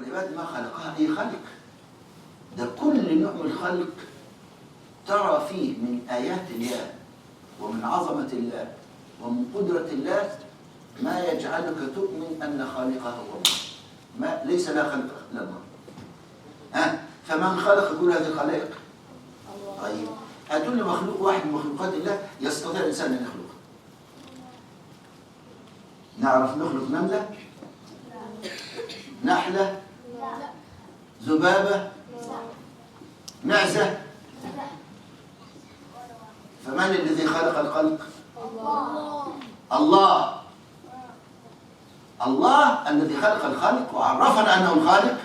والعباد ما خلقها أي خلق. ده كل نوع من الخلق ترى فيه من آيات الله ومن عظمة الله ومن قدرة الله ما يجعلك تؤمن أن خالقها هو الله، ما ليس لا خلق إلا الله. فمن خلق كل هذه الخلائق؟ طيب هاتوا لي مخلوق واحد من مخلوقات الله يستطيع الإنسان أن يخلقه. نعرف نخلق نملة؟ نحلة؟ ذبابة؟ معزة؟ فمن الذي خلق الخلق؟ الله. الله الذي خلق الخلق وعرفنا أنه الخالق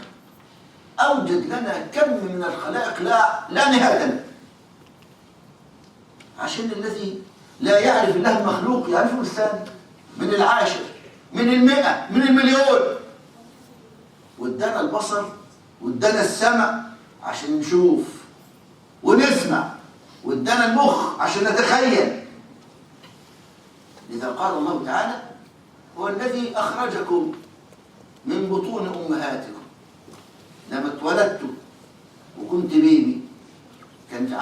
أوجد لنا كم من الخلائق لا نهاية له. عشان الذي لا يعرف الله المخلوق يعرفه الثاني من العاشر من 100 من 1,000,000. وادانا البصر وادانا السمع عشان نشوف ونسمع، وادانا المخ عشان نتخيل. لذا قال الله تعالى: هو الذي أخرجكم من بطون أمهاتكم. لما اتولدت وكنت بيبي كان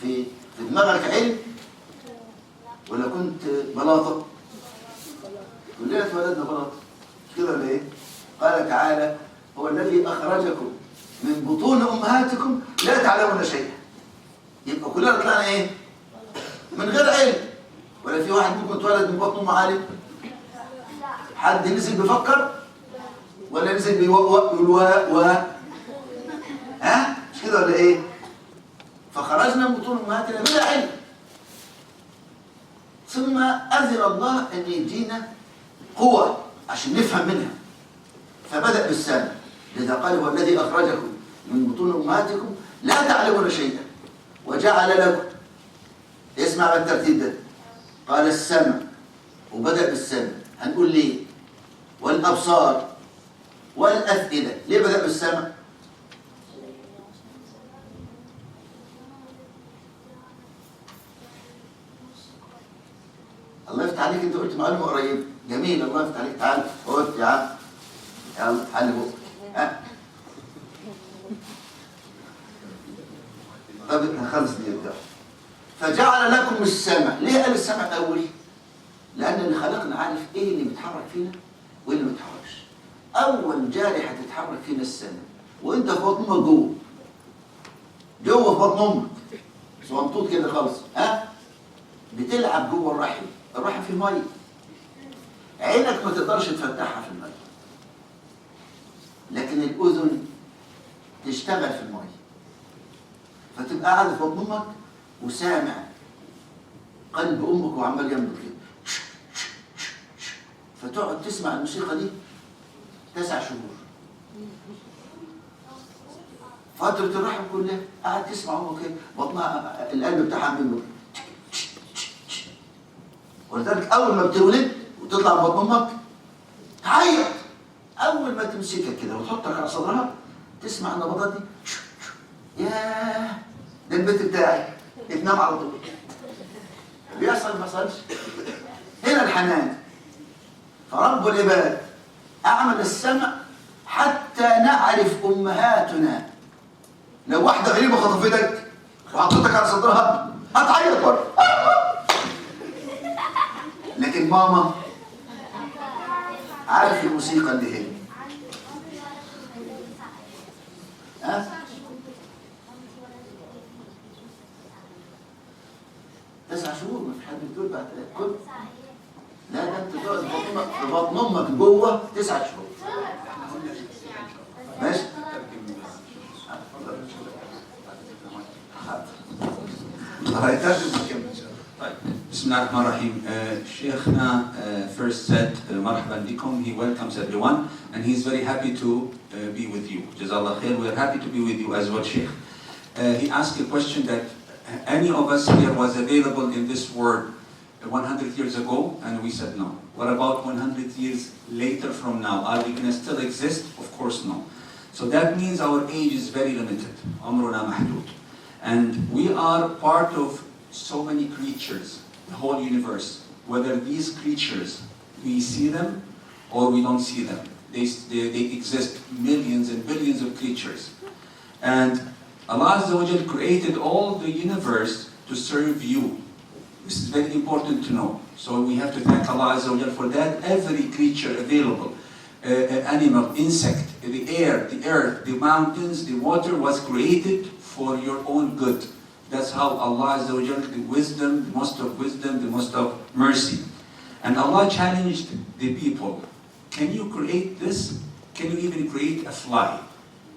في دماغك علم ولا كنت بلاطة؟ كلنا اتولدنا بلاطة مش كده ولا ايه؟ قال تعالى: هو الذي أخرجكم من بطون أمهاتكم لا تعلمون شيئا. يبقى كلنا طلعنا ايه؟ من غير علم. ولا في واحد ممكن اتولد من بطن أمه عالم؟ حد نزل بيفكر ولا نزل بيوق مش كده ولا ايه؟ فخرجنا من بطون امهاتنا بلا علم، ثم اذن الله ان يدينا قوه عشان نفهم منها، فبدا بالسمع. لذا قال: هو الذي اخرجكم من بطون امهاتكم لا تعلمون شيئا وجعل لكم. اسمع بقى الترتيب ده. قال السمع وبدا بالسمع. هنقول ليه؟ والابصار والافئده. ليه بدا بالسمع؟ الله يفتح عليك، انت قلت معلومه قريبه جميل. الله يفتح عليك. تعال اقعد يا عم، يلا حل بقى. طب خلص دي ابدا. فجعل لكم السمع. ليه قال السمع الاول؟ لان اللي خلقنا عارف ايه اللي بيتحرك فينا وايه اللي ما بيتحركش. اول جاريه هتتحرك فينا السمع، وانت في بطن امك جوه في بطن امك صغنطوط كده خالص. بتلعب جوه الرحم. الرحم فيه ميه، عينك ما تقدرش تفتحها في الميه، لكن الاذن تشتغل في الميه. فتبقى قاعد في بطن امك وسامع قلب امك وعمال ينبض كده، فتقعد تسمع الموسيقى دي 9 شهور. فترة الرحم كلها قاعد تسمع امك كده، بطنها القلب بتاعها بينبض. ولذلك اول ما بتولد وتطلع من بطن امك تعيط. اول ما تمسكها كده وتحطك على صدرها تسمع النبضات دي. ياه، ده البيت بتاعي. تنام على طول. بيحصل ما يحصلش؟ هنا الحنان. فرب العباد اعمل السمع حتى نعرف امهاتنا. لو واحده غريبه خطفتك وحطتك على صدرها هتعيط برضه. لكن ماما عارف الموسيقى اللي هي 9 شهور. ما في حد بتقول بعد كل. لا ده انت تقعد في بطن امك جوه 9 شهور. ماشي؟ بسم الله الرحمن الرحيم. شيخنا first said مرحبا بكم. He welcomes everyone and he's very happy to be with you. Jazakallah khair. We are happy to be with you as well, Sheikh. He asked a question that any of us here was available in this world 100 years ago, and we said no. What about 100 years later from now? Are we going to still exist? Of course no. So that means our age is very limited. عمرنا محدود. And we are part of so many creatures, the whole universe. Whether these creatures, we see them or we don't see them. They exist, millions and billions of creatures. And Allah Azza wa Jal created all the universe to serve you. This is very important to know. So we have to thank Allah Azza wa Jal for that. Every creature available, animal, insect, the air, the earth, the mountains, the water was created for your own good. That's how Allah Azza wa Jal, the wisdom, the most of mercy. And Allah challenged the people. Can you create this? Can you even create a fly?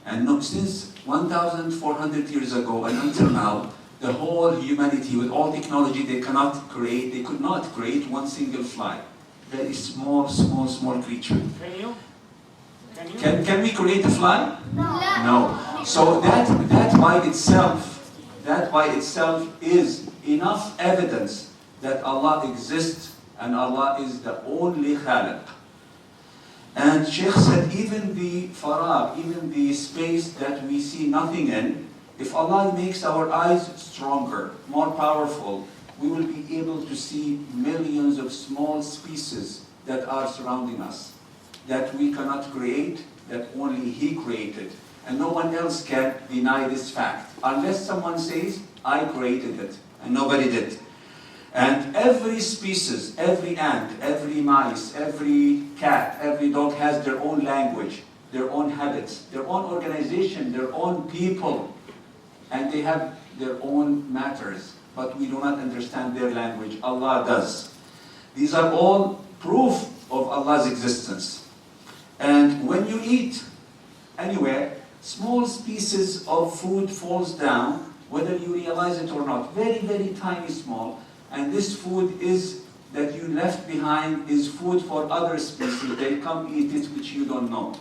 And no, since 1,400 years ago and until now, the whole humanity, with all technology, they could not create one single fly. Very small creature. Can we create a fly? No. So that by itself is enough evidence that Allah exists and Allah is the only Khaliq. And Sheikh said even the farag, even the space that we see nothing in, if Allah makes our eyes stronger, more powerful, we will be able to see millions of small species that are surrounding us, that we cannot create, that only He created. And no one else can deny this fact, unless someone says, I created it, and nobody did. And every species, every ant, every mice, every cat, every dog has their own language, their own habits, their own organization, their own people. And they have their own matters, but we do not understand their language. Allah does. These are all proof of Allah's existence. And when you eat anywhere, small pieces of food falls down, whether you realize it or not, very, very tiny small. And this food that you left behind is food for other species. They come eat it, which you don't know.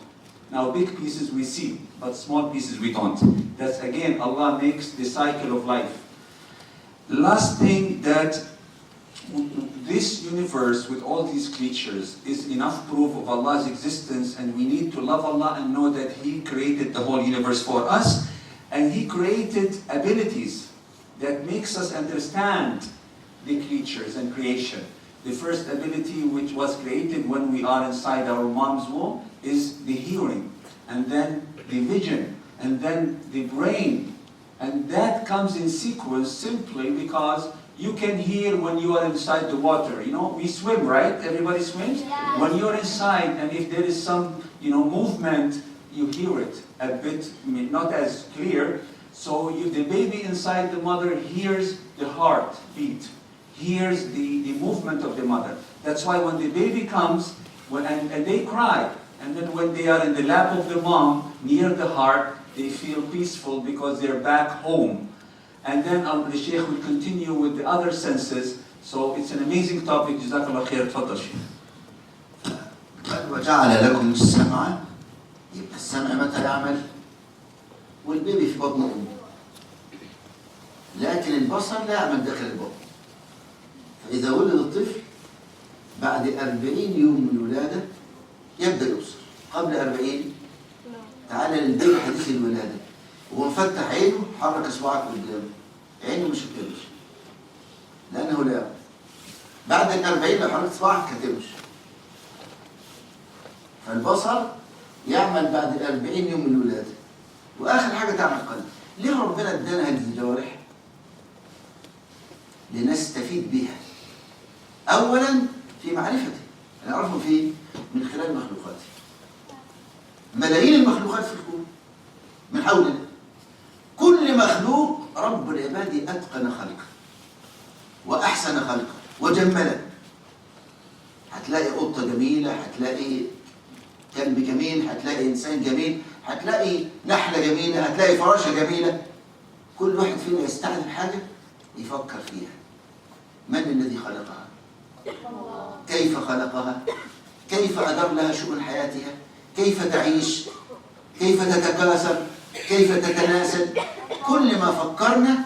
Now big pieces we see, but small pieces we don't. That's again, Allah makes the cycle of life. Last thing, that this universe with all these creatures is enough proof of Allah's existence, and we need to love Allah and know that He created the whole universe for us, and He created abilities that makes us understand the creatures and creation. The first ability which was created when we are inside our mom's womb is the hearing, and then the vision, and then the brain. And that comes in sequence simply because you can hear when you are inside the water. You know, we swim, right? Everybody swims? Yeah. When you're inside, and if there is some, movement, you hear it a bit, not as clear. So the baby inside the mother hears the heart beat, hears the movement of the mother. That's why when the baby comes, and they cry, and then when they are in the lap of the mom, near the heart, they feel peaceful because they're back home. And then the Sheikh will continue with the other senses. So it's an amazing topic. Jazakallah khair. Tfadal Sheikh. وجعل لكم السمع. يبقى السمع متى يعمل؟ والبيبي في بطن أمه. لكن البصر لا يعمل داخل البطن. فإذا ولد الطفل بعد 40 يوم من الولادة يبدأ يبصر. قبل 40 تعالى للبيبي حديث الولادة وهو مفتح عينه، حرك اصبعك قدامه، عينه مش هتمشي لأنه لا يعمل. بعد 40 لو حركت اصبعك هتمشي. فالبصر يعمل بعد 40 يوم من الولادة. وآخر حاجة تعمل القلب. ليه ربنا ادانا هذه الجوارح؟ لنستفيد بها. أولا في معرفته، نعرفه فيه من خلال مخلوقاته. ملايين المخلوقات في الكون من حولنا. كل مخلوق رب العباد أتقن خلقه وأحسن خلقه وجمله. هتلاقي قطة جميلة، هتلاقي كلب جميل، هتلاقي إنسان جميل، هتلاقي نحلة جميلة، هتلاقي فراشة جميلة. كل واحد فينا يستعمل حاجة يفكر فيها. من الذي خلقها؟ كيف خلقها؟ كيف أدار لها شؤون حياتها؟ كيف تعيش؟ كيف تتكاثر؟ كيف تتناسل؟ كل ما فكرنا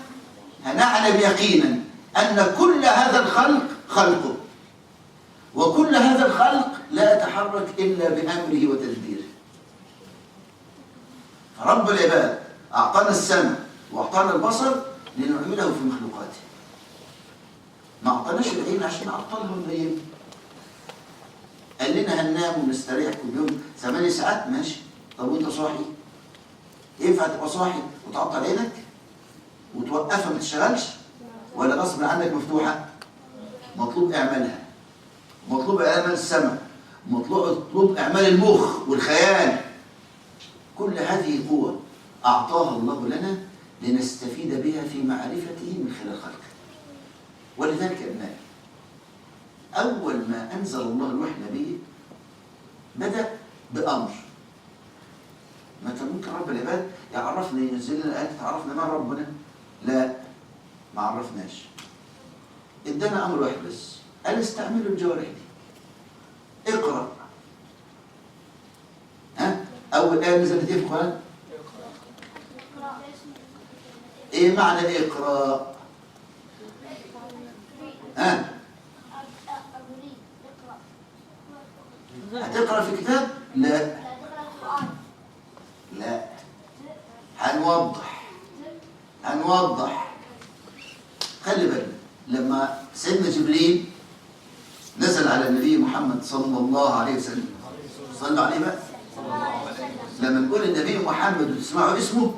هنعلم يقينا أن كل هذا الخلق خلقه، وكل هذا الخلق لا يتحرك إلا بأمره وتدبيره. فرب العباد أعطانا السمع وأعطانا البصر لنعمله في مخلوقاته. ما أعطاناش العين عشان نعطلها ونغيبها. قال لنا هننام ونستريح كل يوم 8 ساعات ماشي. طب وانت صاحي؟ ينفع تبقى صاحي وتعطل عينك وتوقفها ما تشتغلش؟ ولا غصب عنك مفتوحه؟ مطلوب اعمالها، مطلوب اعمال السمع، مطلوب اعمال المخ والخيال. كل هذه قوة أعطاها الله لنا لنستفيد بها في معرفته من خلال خلقه. ولذلك أبنائي، أول ما أنزل الله الوحي به بدأ بأمر. ما كان ممكن رب العباد يعرفنا، ينزل لنا آيات تعرفنا ما ربنا؟ لا، ما عرفناش. ادانا أمر واحد بس، قال استعملوا الجوارح دي. اقرأ. ها؟ أول آية نزلت إيه في القرآن؟ إيه معنى اقرأ؟ ها؟ هتقرأ في كتاب؟ لا. لا. هنوضح. خلي بالك، لما سيدنا جبريل نزل على النبي محمد صلى الله عليه وسلم، صلوا عليه بقى. لما نقول النبي محمد وتسمعوا اسمه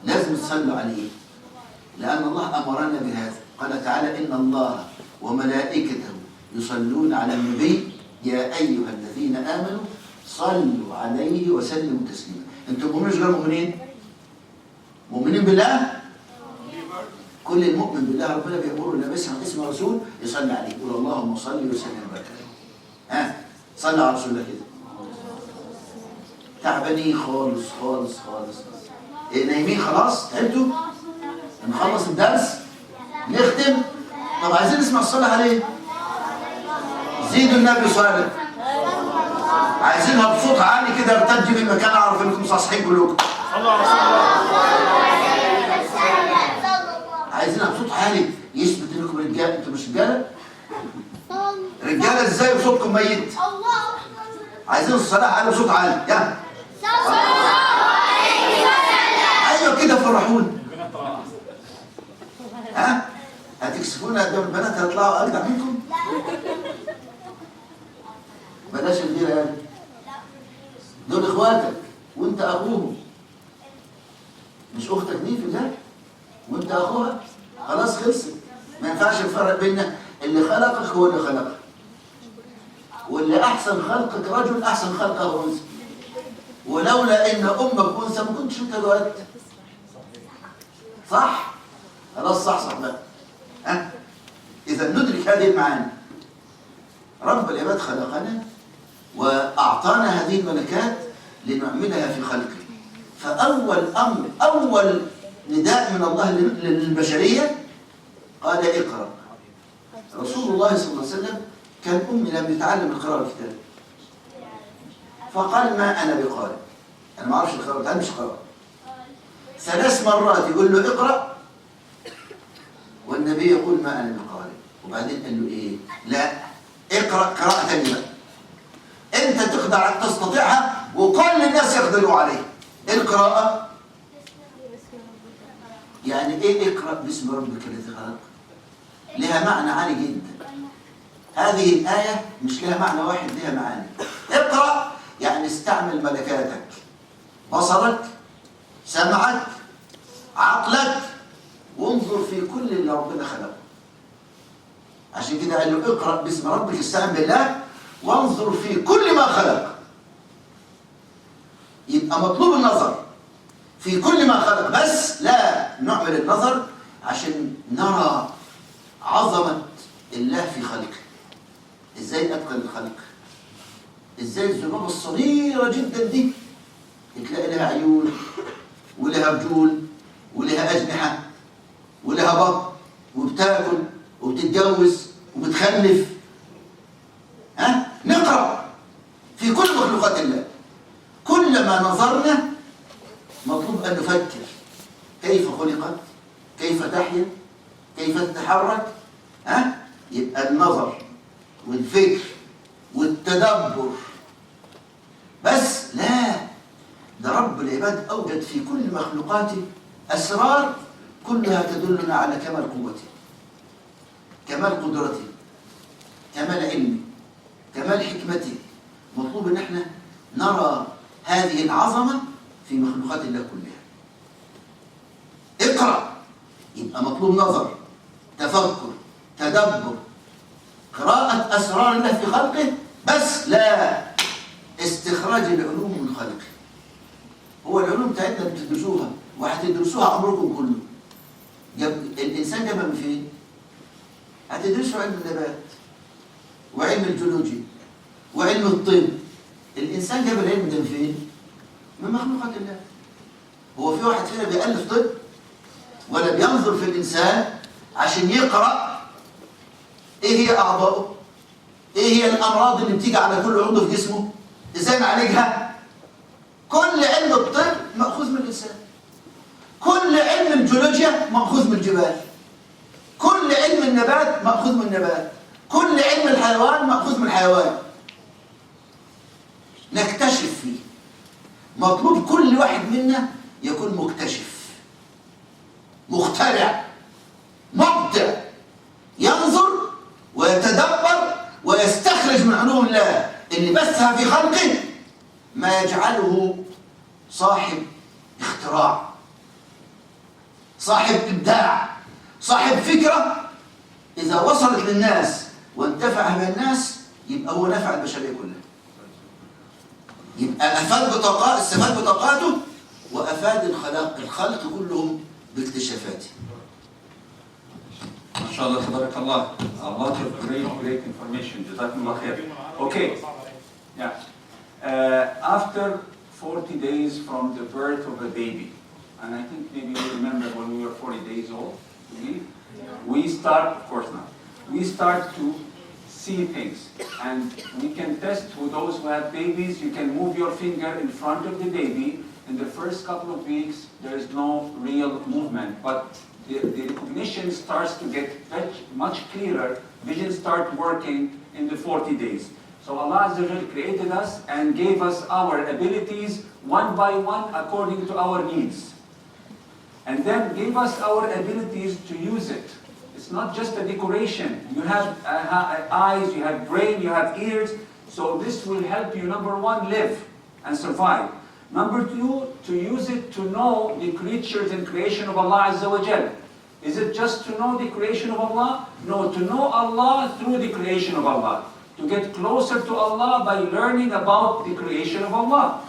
لازم تصلوا عليه، لأن الله أمرنا بهذا. قال تعالى: إن الله وملائكته يصلون على النبي يا أيها الذين آمنوا صلوا عليه وسلموا تسليما. أنتم مؤمنين غير مؤمنين؟ مؤمنين بالله؟ كل المؤمن بالله ربنا بيأمره لما يسمع اسم رسول يصلي عليه، يقول اللهم صل وسلم وبارك عليه. صلى على رسول الله كده. تعبانين خالص خالص خالص. نايمين خلاص؟ تعبتوا؟ نخلص الدرس؟ نختم؟ طب عايزين نسمع الصلاة عليه؟ زيدوا النبي صالح. عايزينها بصوت عالي كده ارتج من مكان اعرف انكم صاحيين كلكم. عايزينها بصوت عالي يثبت انكم رجاله. انتوا مش رجاله؟ رجاله ازاي وصوتكم ميت؟ عايزين الصلاة عالي بصوت عالي. يلا. ايوه كده فرحونا. هتكسفونا قدام البنات هيطلعوا اجدع منكم؟ بلاش الغيره يعني. دول اخواتك وانت اخوهم. مش اختك دي في الله وانت اخوها؟ خلاص خلصت. ما ينفعش الفرق بيننا. اللي خلقك هو اللي خلقك، واللي احسن خلقك رجل احسن خلقه انثى. ولولا ان امك انثى ما كنتش انت اتولدت. صح؟ خلاص صح بقى. اذا ندرك هذه المعاني. رب العباد خلقنا واعطانا هذه الملكات لنعملها في خلقه. فاول امر، اول نداء من الله للبشريه قال اقرأ. رسول الله صلى الله عليه وسلم كان أمي لم يتعلم القراءة والكتابة، فقال ما أنا بقارئ. أنا ما أعرفش القراءة، ما بتعلمش القراءة. 3 مرات يقول له اقرأ والنبي يقول ما أنا بقارئ. وبعدين قال له إيه؟ لا، اقرأ قراءة ثانية بقى. أنت تستطيعها وكل الناس يقدروا عليها. القراءة يعني إيه؟ اقرأ باسم ربك الذي خلق. لها معنى عالي جدا. هذه الآية مش لها معنى واحد، لها معاني. اقرأ يعني استعمل ملكاتك، بصرك، سمعك، عقلك، وانظر في كل اللي ربنا خلقه. عشان كده قال له اقرأ باسم ربك، استعن بالله وانظر في كل ما خلق. يبقى مطلوب النظر في كل ما خلق، بس لا نعمل النظر عشان نرى عظمة الله في خلقه. ازاي اتقن الخلق؟ ازاي الذبابة الصغيرة جدا دي تلاقي لها عيون ولها رجول ولها أجنحة ولها بطن وبتاكل وبتتجوز وبتخلف. نقرأ في كل مخلوقات الله. كلما نظرنا مطلوب أن نفكر كيف خلقت، كيف تحيا، كيف تتحرك. يبقى النظر والفكر والتدبر بس. لا، ده رب العباد أوجد في كل مخلوقاته أسرار كلها تدلنا على كمال قوته، كمال قدرته، كمال علمه، كمال حكمته، مطلوب ان احنا نرى هذه العظمة في مخلوقات الله كلها. اقرأ، يبقى مطلوب نظر، تفكر، تدبر، قراءة أسرار الله في خلقه، بس لا استخراج العلوم من خلقه. هو العلوم بتاعتنا بتدرسوها وهتدرسوها عمركم كله. الإنسان جابها من فين؟ هتدرسوا علم النبات وعلم الجيولوجيا وعلم الطب. الإنسان جاب العلم ده من فين؟ من مخلوقات الله. هو في واحد فينا بيألف طب ولا بينظر في الإنسان عشان يقرأ إيه هي أعضائه؟ إيه هي الأمراض اللي بتيجي على كل عضو في جسمه؟ إزاي نعالجها؟ كل علم الطب مأخوذ من الإنسان. كل علم الجيولوجيا مأخوذ من الجبال. كل علم النبات مأخوذ من النبات. كل علم الحيوان مأخوذ من الحيوان. نكتشف فيه. مطلوب كل واحد منا يكون مكتشف، مخترع، مبدع، ينظر ويتدبر ويستخرج من علوم الله اللي بثها في خلقه ما يجعله صاحب اختراع، صاحب إبداع، صاحب فكرة إذا وصلت للناس وانتفع بها الناس يبقى هو نفع البشرية كلها. يبقى استفاد بطاقاته وأفاد الخلق كلهم باكتشافاته. ما شاء الله تبارك الله. A lot of great information. جزاكم الله خير. Okay. Yeah. After 40 days from the birth of a baby, and I think maybe you remember when we were 40 days old, we start, of course not, we start to see things. And we can test with those who have babies. You can move your finger in front of the baby. In the first couple of weeks, there is no real movement, but the recognition starts to get much clearer. Vision starts working in the 40 days. So Allah Azza wa Jalla created us and gave us our abilities one by one according to our needs. And then gave us our abilities to use it. It's not just a decoration. You have eyes, you have brain, you have ears. So this will help you, number one, live and survive. Number two, to use it to know the creatures and creation of Allah Azza wa Jalla. Is it just to know the creation of Allah? No, to know Allah through the creation of Allah. To get closer to Allah by learning about the creation of Allah.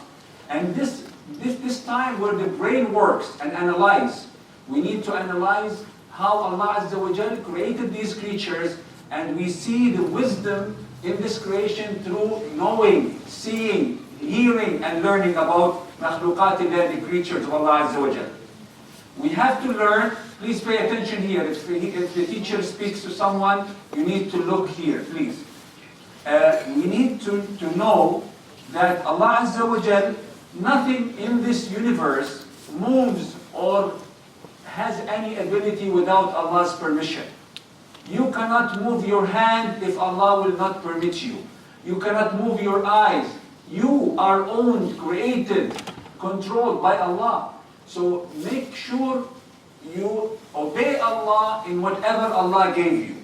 And this time where the brain works and analyze, we need to analyze how Allah Azza wa Jalla created these creatures, and we see the wisdom in this creation through knowing, seeing, hearing, and learning about مخلوقاته, the creatures of Allah Azza wa Jalla. We have to learn. Please pay attention here. If the teacher speaks to someone, you need to look here, please. We need to know that Allah Azza wa Jal, nothing in this universe moves or has any ability without Allah's permission. You cannot move your hand if Allah will not permit you. You cannot move your eyes. You are owned, created, controlled by Allah. So make sure you obey Allah in whatever Allah gave you.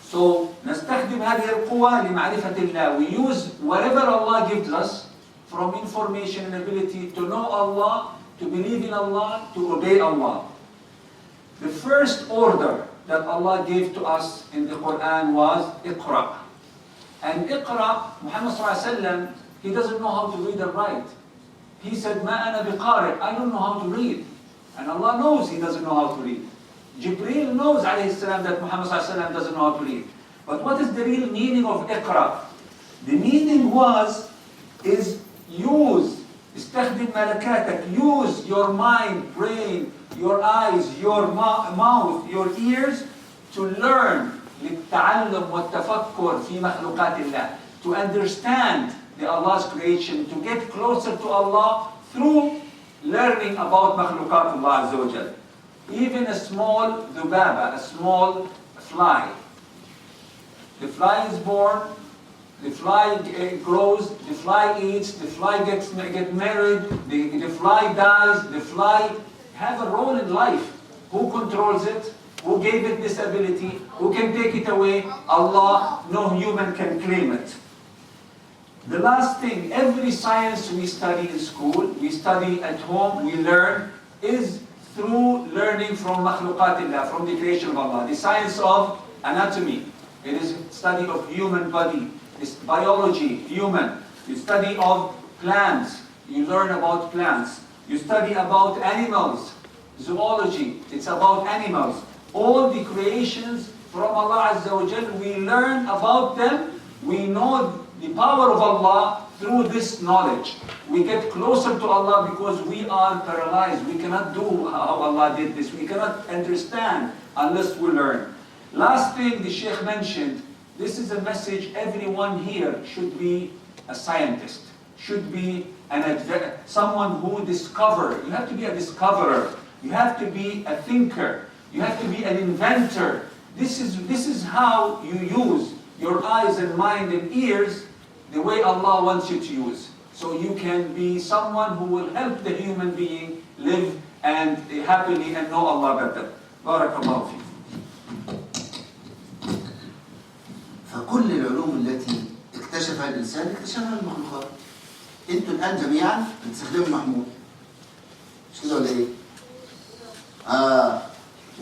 So نستخدم هذه القوة لمعرفة الله. We use whatever Allah gives us from information and ability to know Allah, to believe in Allah, to obey Allah. The first order that Allah gave to us in the Quran was Iqra. And Iqra, Muhammad sallallahu alaihi wasallam, he doesn't know how to read and write. He said, "Ma ana biqari." I don't know how to read. And Allah knows he doesn't know how to read. Jibreel knows alayhi salam that Muhammad sallallahu alaihi wasallam doesn't know how to read. But what is the real meaning of Iqra? The meaning is use, استخدم ملكاتك, use your mind, brain, your eyes, your mouth, your ears to learn للتعلم والتفكر في مخلوقات الله, to understand the Allah's creation, to get closer to Allah through learning about مخلوقات Allah Azza wa Jal. Even a small dhubaba, a small fly. The fly is born, the fly grows, the fly eats, the fly gets married, the fly dies, the fly have a role in life. Who controls it? Who gave it this ability? Who can take it away? Allah. No human can claim it. The last thing, every science we study in school, we study at home, we learn, is through learning from مخلوقاته, from the creation of Allah. The science of anatomy, it is study of human body, it's biology, human. You study of plants, you learn about plants. You study about animals, zoology, it's about animals. All the creations from Allah Azza wa Jal, we learn about them, we know the power of Allah through this knowledge. We get closer to Allah because we are paralyzed. We cannot do how Allah did this. We cannot understand unless we learn. Last thing the Sheikh mentioned, this is a message everyone here should be a scientist, should be someone who discovers. You have to be a discoverer. You have to be a thinker. You have to be an inventor. This is how you use your eyes and mind and ears the way Allah wants you to use. So you can be someone who will help the human being live and happily and know Allah better. Barakallahu fiik. فكل العلوم التي اكتشفها الإنسان اكتشفها المخلوقات. انتوا الآن جميعا بتستخدموا محمول. مش كده ولا ايه؟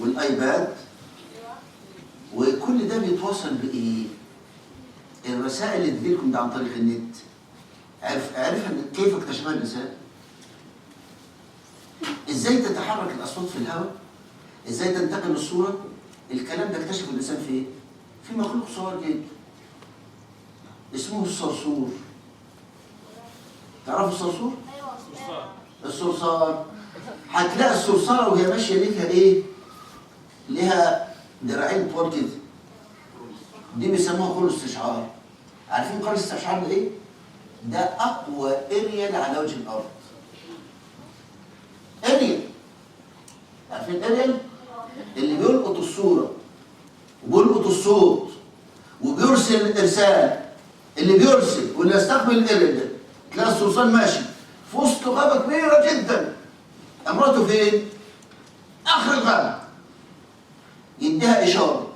والآيباد وكل ده بيتواصل بإيه؟ الرسائل اللي تجيلكم ده عن طريق النت. عرفها كيف اكتشفها الإنسان؟ ازاي تتحرك الأصوات في الهواء؟ ازاي تنتقل الصورة؟ الكلام ده اكتشفه الإنسان في ايه؟ في مخلوق صغير جدا اسمه الصرصور. تعرفوا الصرصور؟ الصرصار. هتلاقي الصرصارة وهي ماشية ليها ايه؟ ليها دراعين طوال كده. دي بيسموها قول استشعار. عارفين قول الاستشعار ده ايه؟ ده أقوى اريال على وجه الأرض. اريال. عارفين اريال؟ اللي بيلقط الصورة وبيلقط الصوت وبيرسل إرسال. اللي بيرسل واللي يستقبل الاريال ده. تلاقي الصرصار ماشي في وسط غابة كبيرة جدا. امراته فين؟ آخر الغابة. يديها إشارة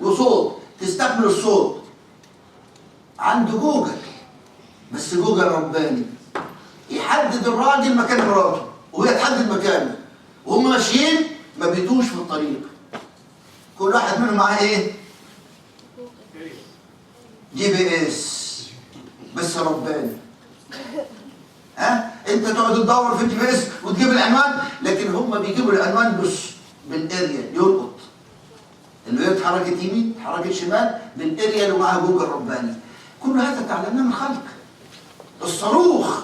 وصوت تستقبل الصوت. عنده جوجل، بس جوجل رباني يحدد الراجل مكان مراته وهي تحدد مكانه وهم ماشيين ما بيتوش في الطريق. كل واحد منهم معاه ايه؟ GPS بس رباني. انت تقعد تدور في GPS وتجيب العنوان، لكن هم بيجيبوا العنوان بس بالاريال يلقط. اللي هي اتحركت يمين اتحركت شمال بالاريال ومعها جوجل رباني. كل هذا تعلمناه من خلق. الصاروخ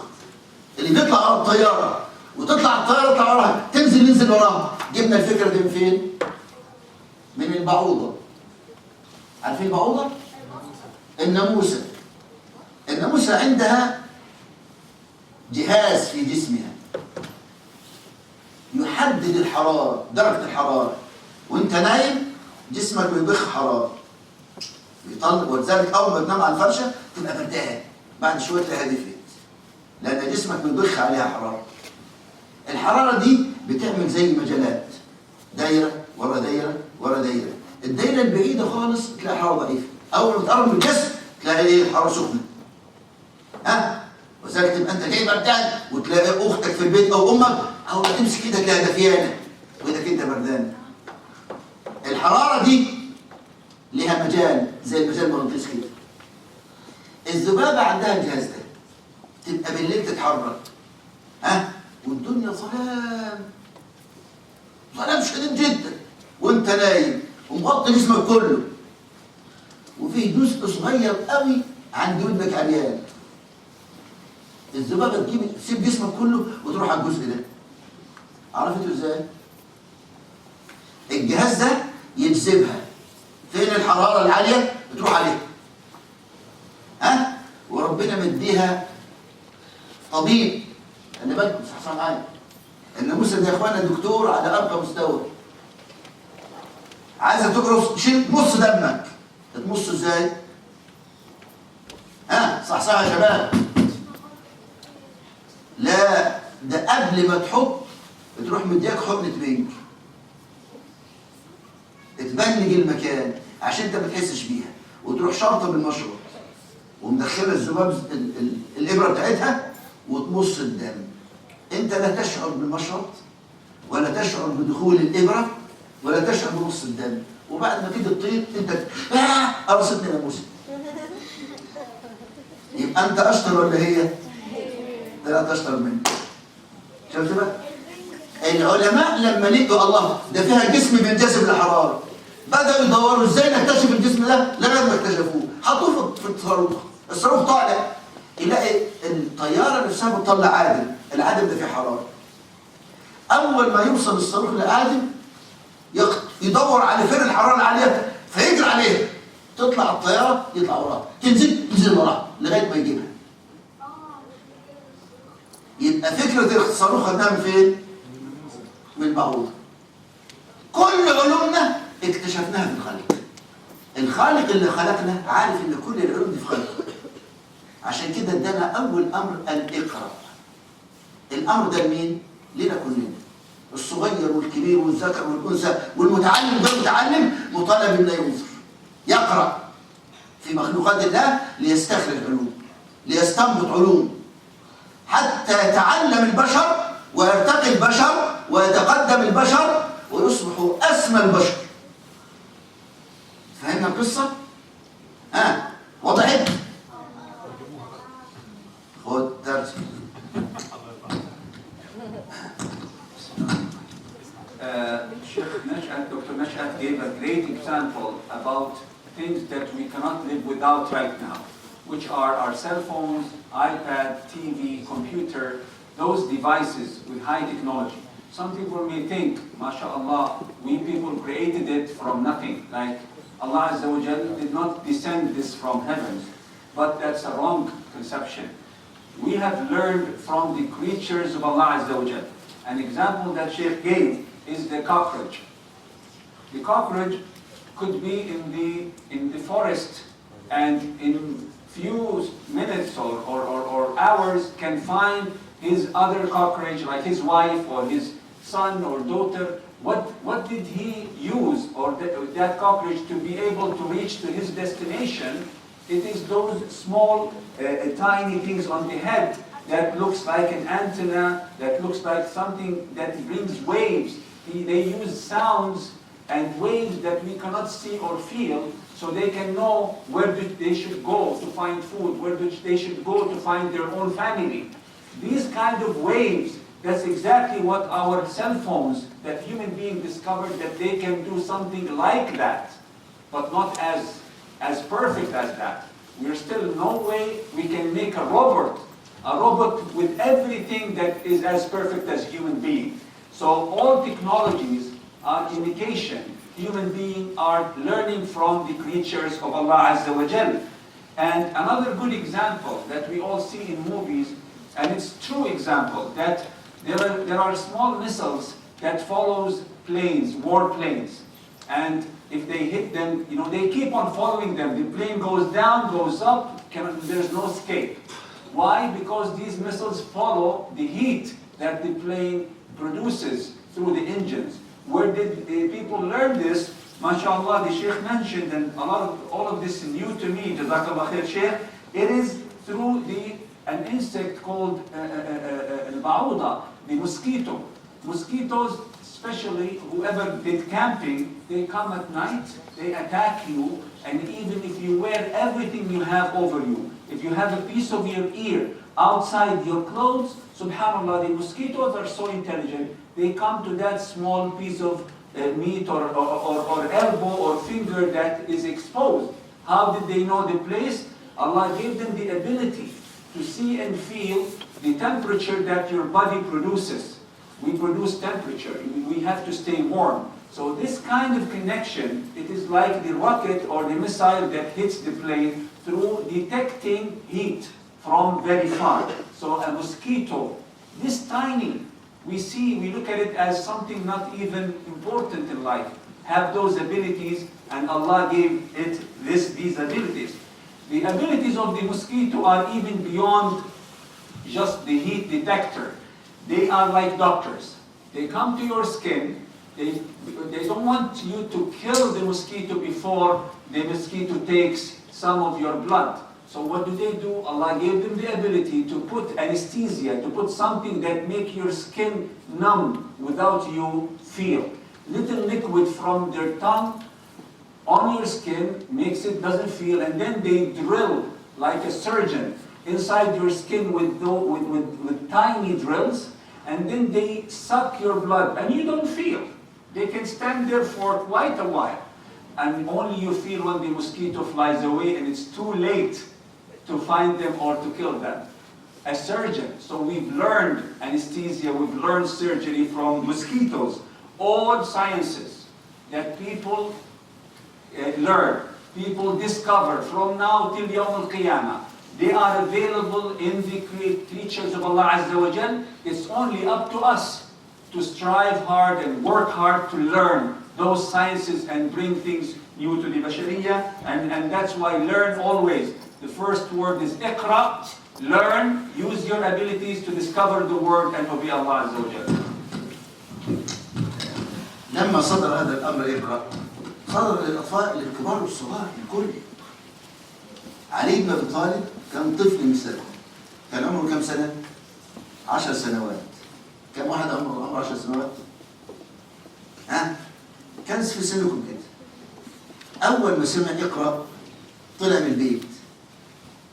اللي بيطلع على الطياره وتطلع الطياره تطلع وراها تنزل ينزل وراها. جبنا الفكره دي من فين؟ من البعوضه. عارفين البعوضه؟ الناموسه. الناموسه عندها جهاز في جسمها يحدد الحراره، درجه الحراره. وانت نايم جسمك بيضخ حراره بيطلع، ولذلك اول ما تنام على الفرشه تبقى بردان، بعد شويه تلاقيها دفئت لان جسمك بيضخ عليها حراره. الحراره دي بتعمل زي مجالات، دايره ورا دايره ورا دايره. الدايره البعيده خالص تلاقي حراره ضعيفه، اول ما تقرب من الجسم تلاقي ايه؟ الحراره سخنه. وذلك تبقى انت جاي بردان وتلاقي اختك في البيت او امك اول ما تمسك ايدك تلاقيها دفيانه وايدك انت بردان. الحراره دي لها مجال زي المجال المغناطيسي كده. الذبابه عندها الجهاز ده، تبقى بالليل تتحرك والدنيا ظلام، ظلام شديد جدا وانت نايم ومغطي جسمك كله، وفيه جزء صغير قوي عند ودنك عريان. الذبابه تسيب جسمك كله وتروح على الجزء ده. عرفتوا ازاي؟ الجهاز ده يجذبها. فين الحراره العاليه؟ بتروح عليها. وربنا مديها طبيب. خلي بالكم صح معايا. الناموسه ده يا اخوانا دكتور على ارقى مستوى. عايزه تجرس تشيل نص دمك، تمصه ازاي؟ صح يا شباب. لا ده قبل ما تحط بتروح مديك حقنه بنج تبنج المكان عشان انت ما تحسش بيها، وتروح شرطه بالمشرط ومدخله الذباب الابره بتاعتها وتمص الدم. انت لا تشعر بالمشرط ولا تشعر بدخول الابره ولا تشعر بنص الدم، وبعد ما تيجي تطير انت قرصتني ناموسه. يبقى انت اشطر ولا هي؟ لا تشطر منك. شفت بقى؟ العلماء لما لقوا الله ده فيها جسم بينجذب للحراره، بدأوا يدوروا ازاي نكتشف الجسم ده لغايه ما اكتشفوه، حطوه في الصاروخ، الصاروخ طالع يلاقي الطياره نفسها بتطلع عادم، العادم ده فيه حراره. اول ما يوصل الصاروخ لعادم يدور على فين الحراره العاليه فيجري عليها، تطلع الطياره يطلع وراها، تنزل وراها لغايه ما يجيبها. يبقى فكره الصاروخ خدناها من فين؟ من بعوضه. كل علومنا اكتشفناها في الخالق. الخالق اللي خلقنا عارف ان كل العلوم دي في خلقه. عشان كده ادانا اول امر الاقرا. الامر ده لمين؟ لنا كلنا. الصغير والكبير والذكر والانثى والمتعلم ده المتعلم مطالب انه ينظر يقرا في مخلوقات الله ليستخرج علوم، ليستنبط علوم، حتى يتعلم البشر ويرتقي البشر ويتقدم البشر ويصبحوا اسمى البشر. فهمنا القصه؟ وضحت؟ خد درس. Dr. Nash'at gave a great example about things that we cannot live without right now, which are our cell phones, iPad, TV, computer, those devices with high technology. Some people may think, mashallah, we people created it from nothing, like Allah Azza wa Jal did not descend this from heaven, but that's a wrong conception. We have learned from the creatures of Allah Azza wa Jal. An example that Sheikh gave is the cockroach. The cockroach could be in the forest and in few minutes or hours can find his other cockroach, like his wife or his son or daughter. What did he use or that cockroach to be able to reach to his destination? It is those small tiny things on the head that looks like an antenna, that looks like something that brings waves. They use sounds and waves that we cannot see or feel, so they can know where they should go to find food, where they should go to find their own family. These kind of waves, that's exactly what our cell phones, that human beings discovered that they can do something like that, but not as perfect as that. We're still no way we can make a robot with everything that is as perfect as human being. So all technologies are indication human beings are learning from the creatures of Allah Azza wa Jal. And another good example that we all see in movies, and it's true example, that there are small missiles that follows planes, war planes. And if they hit them, they keep on following them. The plane goes down, goes up, there's no escape. Why? Because these missiles follow the heat that the plane produces through the engines. Where did the people learn this? MashaAllah, the Sheikh mentioned, and all of this is new to me, Jazakallah khair Sheikh. It is through an insect called al-ba'uda, the mosquito. Mosquitoes, especially whoever did camping, they come at night, they attack you, and even if you wear everything you have over you, if you have a piece of your ear outside your clothes, subhanallah, the mosquitoes are so intelligent, they come to that small piece of meat or elbow or finger that is exposed. How did they know the place? Allah gave them the ability to see and feel the temperature that your body produces. We produce temperature, we have to stay warm. So this kind of connection, it is like the rocket or the missile that hits the plane through detecting heat from very far. So a mosquito, this tiny, we look at it as something not even important in life, have those abilities, and Allah gave it these abilities. The abilities of the mosquito are even beyond just the heat detector. They are like doctors. They come to your skin, they don't want you to kill the mosquito before the mosquito takes some of your blood. So what do? Allah gave them the ability to put anesthesia, to put something that make your skin numb without you feel. Little liquid from their tongue on your skin makes it doesn't feel, and then they drill like a surgeon inside your skin with tiny drills, and then they suck your blood, and you don't feel. They can stand there for quite a while, and only you feel when the mosquito flies away and it's too late to find them or to kill them. A surgeon. So we've learned anesthesia, we've learned surgery from mosquitoes. All sciences that people learn, people discover from now till Yawm al-Qiyamah, they are available in the creatures of Allah Azza wa Jal. It's only up to us to strive hard and work hard to learn those sciences and bring things new to the Bashariyah. And that's why learn always. The first word is Iqra, learn, use your abilities to discover the word and obey Allah Azza wa Jal. لما صدر هذا الأمر اقرأ صدر للأطفال للكبار والصغار الكل. علي بن أبي طالب كان طفل مثله، كان عمره كم سنة؟ 10 سنوات. كم واحد عمره 10 سنوات؟ ها؟ كان في سنكم كده. أول ما سمع اقرأ طلع من البيت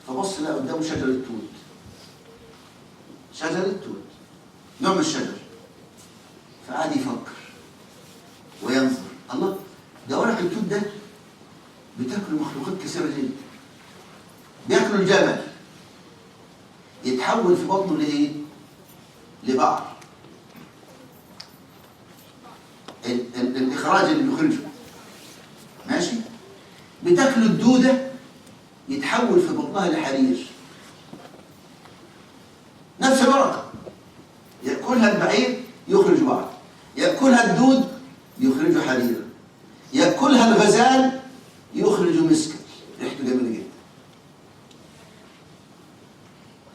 فبص لقى قدامه شجرة توت. شجرة توت نوع من الشجر. فقعد يفكر وينظر، الله ده ورق التوت ده بتاكله مخلوقات كثيرة جدا. بياكلوا الجمل يتحول في بطنه لإيه؟ لبعر. الإخراج اللي بيخرجه ماشي؟ بتاكلوا الدودة يتحول في بطنها لحرير. نفس الورقة يأكلها البعير يخرج بعر، يأكلها الدود يخرج حريرا، يأكلها الغزال يخرج مسكا ريحته جميلة جدا.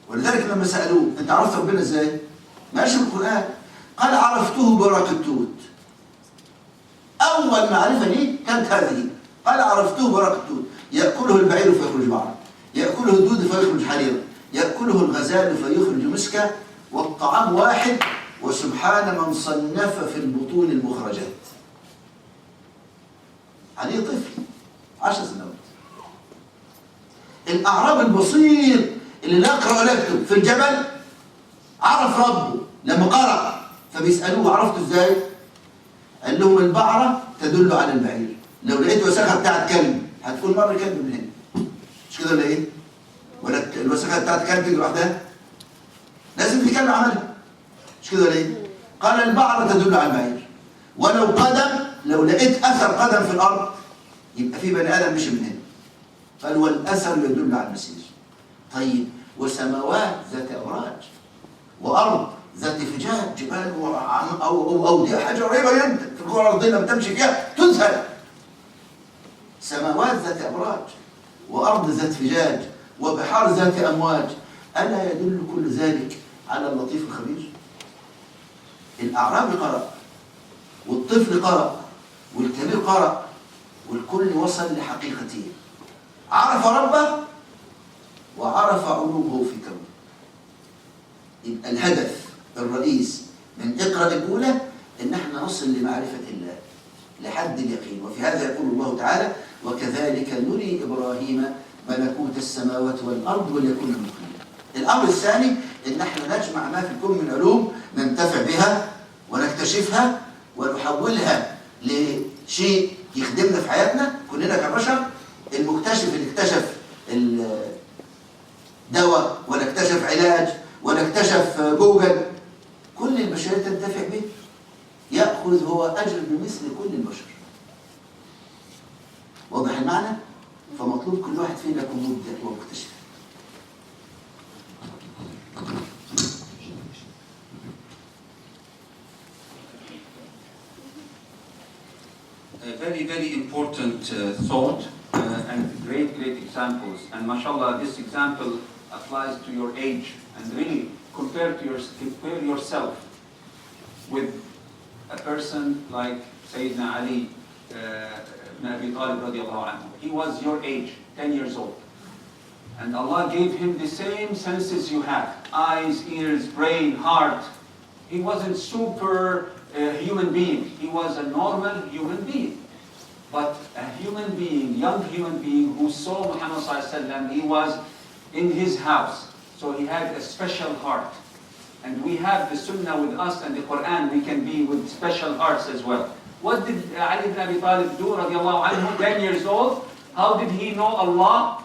ولذلك لما سألوه أنت عرفت ربنا إزاي؟ ماشي بالقرآن. قال عرفته بورق التوت. أول معرفة لي كانت هذه. قال عرفته بورق التوت، يأكله البعير فيخرج بعرا، يأكله الدود فيخرج حريرا، يأكله الغزال فيخرج مسكا، والطعام واحد وسبحان من صنف في البطون المخرجات. عليه طفل 10 سنوات. الأعراب البصير اللي لا يقرأ ولا يكتب في الجبل عرف ربه لما قرأ، فبيسألوه عرفته ازاي؟ قال لهم البعرة تدل على البعير، لو لقيت وساخة بتاعت كلب هتقول مر كلب من هنا، مش كده ولا ايه؟ ولا الوساخة بتاعت كلب تيجي لوحدها؟ لازم في كلب عملها، مش كده ولا ايه؟ قال البعرة تدل على البعير، ولو قدم لو لقيت أثر قدم في الأرض يبقى في بني آدم مشي من هنا. قال والأثر يدل على المسير. طيب وسماوات ذات أبراج وأرض ذات فجاج، جبال أو أودية حاجة قريبة جدا في الكرة الأرضية لما تمشي فيها تذهل. سماوات ذات أبراج وأرض ذات فجاج وبحار ذات أمواج، ألا يدل كل ذلك على اللطيف الخبير؟ الأعرابي قرأ والطفل قرأ والكبير قرأ والكل وصل لحقيقته، عرف ربه وعرف علومه في كونه. يبقى الهدف الرئيس من اقرأ الأولى إن احنا نصل لمعرفة الله لحد اليقين. وفي هذا يقول الله تعالى وكذلك نري إبراهيم ملكوت السماوات والأرض وليكون من الموقنين. الأمر الثاني إن احنا نجمع ما في الكون من علوم ننتفع بها ونكتشفها ونحولها لشيء يخدمنا في حياتنا كلنا كبشر. المكتشف اللي اكتشف دواء ولا اكتشف علاج ولا اكتشف جوجل، كل البشرية تنتفع به، يأخذ هو أجر بمثل كل البشر. واضح المعنى؟ فمطلوب كل واحد فينا يكون مبدع ومكتشف. A very, very important thought and great examples. And mashallah, this example applies to your age. And really, compare yourself with a person like Sayyidina Ali ibn Abi Talib radiallahu anhu. He was your age, 10 years old. And Allah gave him the same senses you have. Eyes, ears, brain, heart. He wasn't super human being. He was a normal human being. But a human being, young human being who saw Muhammad sallallahu alaihi wasallam, he was in his house. So he had a special heart. And we have the Sunnah with us and the Quran, we can be with special hearts as well. What did Ali ibn Abi Talib do, radiallahu anhu, 10 years old? How did he know Allah?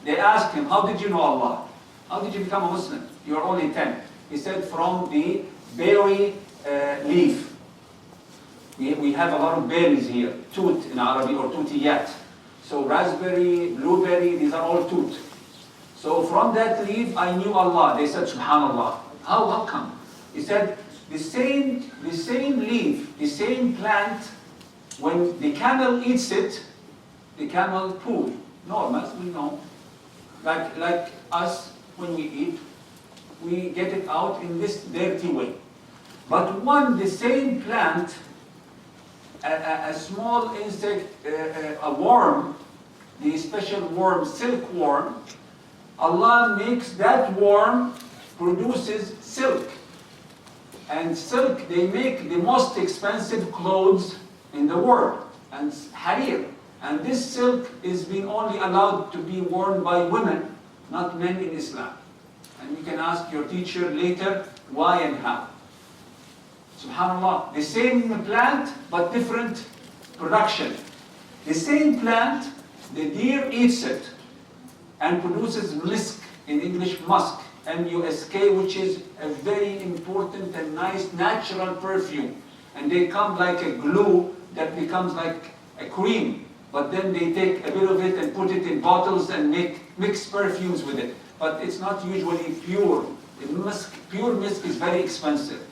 They asked him, how did you know Allah? How did you become a Muslim? You are only 10. He said, from the berry leaf. We have a lot of berries here, toot in Arabic or tutiyat. So raspberry, blueberry, these are all toot. So from that leaf, I knew Allah. They said, subhanallah. How come? He said, the same leaf, the same plant, when the camel eats it, the camel poo. Normal, we know. Like us, when we eat, we get it out in this dirty way. But the same plant, a small insect, a worm, the special worm, silkworm, Allah makes that worm produces silk. And silk, they make the most expensive clothes in the world, and harir. And this silk is being only allowed to be worn by women, not men in Islam. And you can ask your teacher later why and how. SubhanAllah, the same plant but different production. The same plant, the deer eats it and produces musk, in English musk, M-U-S-K, which is a very important and nice natural perfume. And they come like a glue that becomes like a cream. But then they take a bit of it and put it in bottles and mix perfumes with it. But it's not usually pure. Pure musk is very expensive.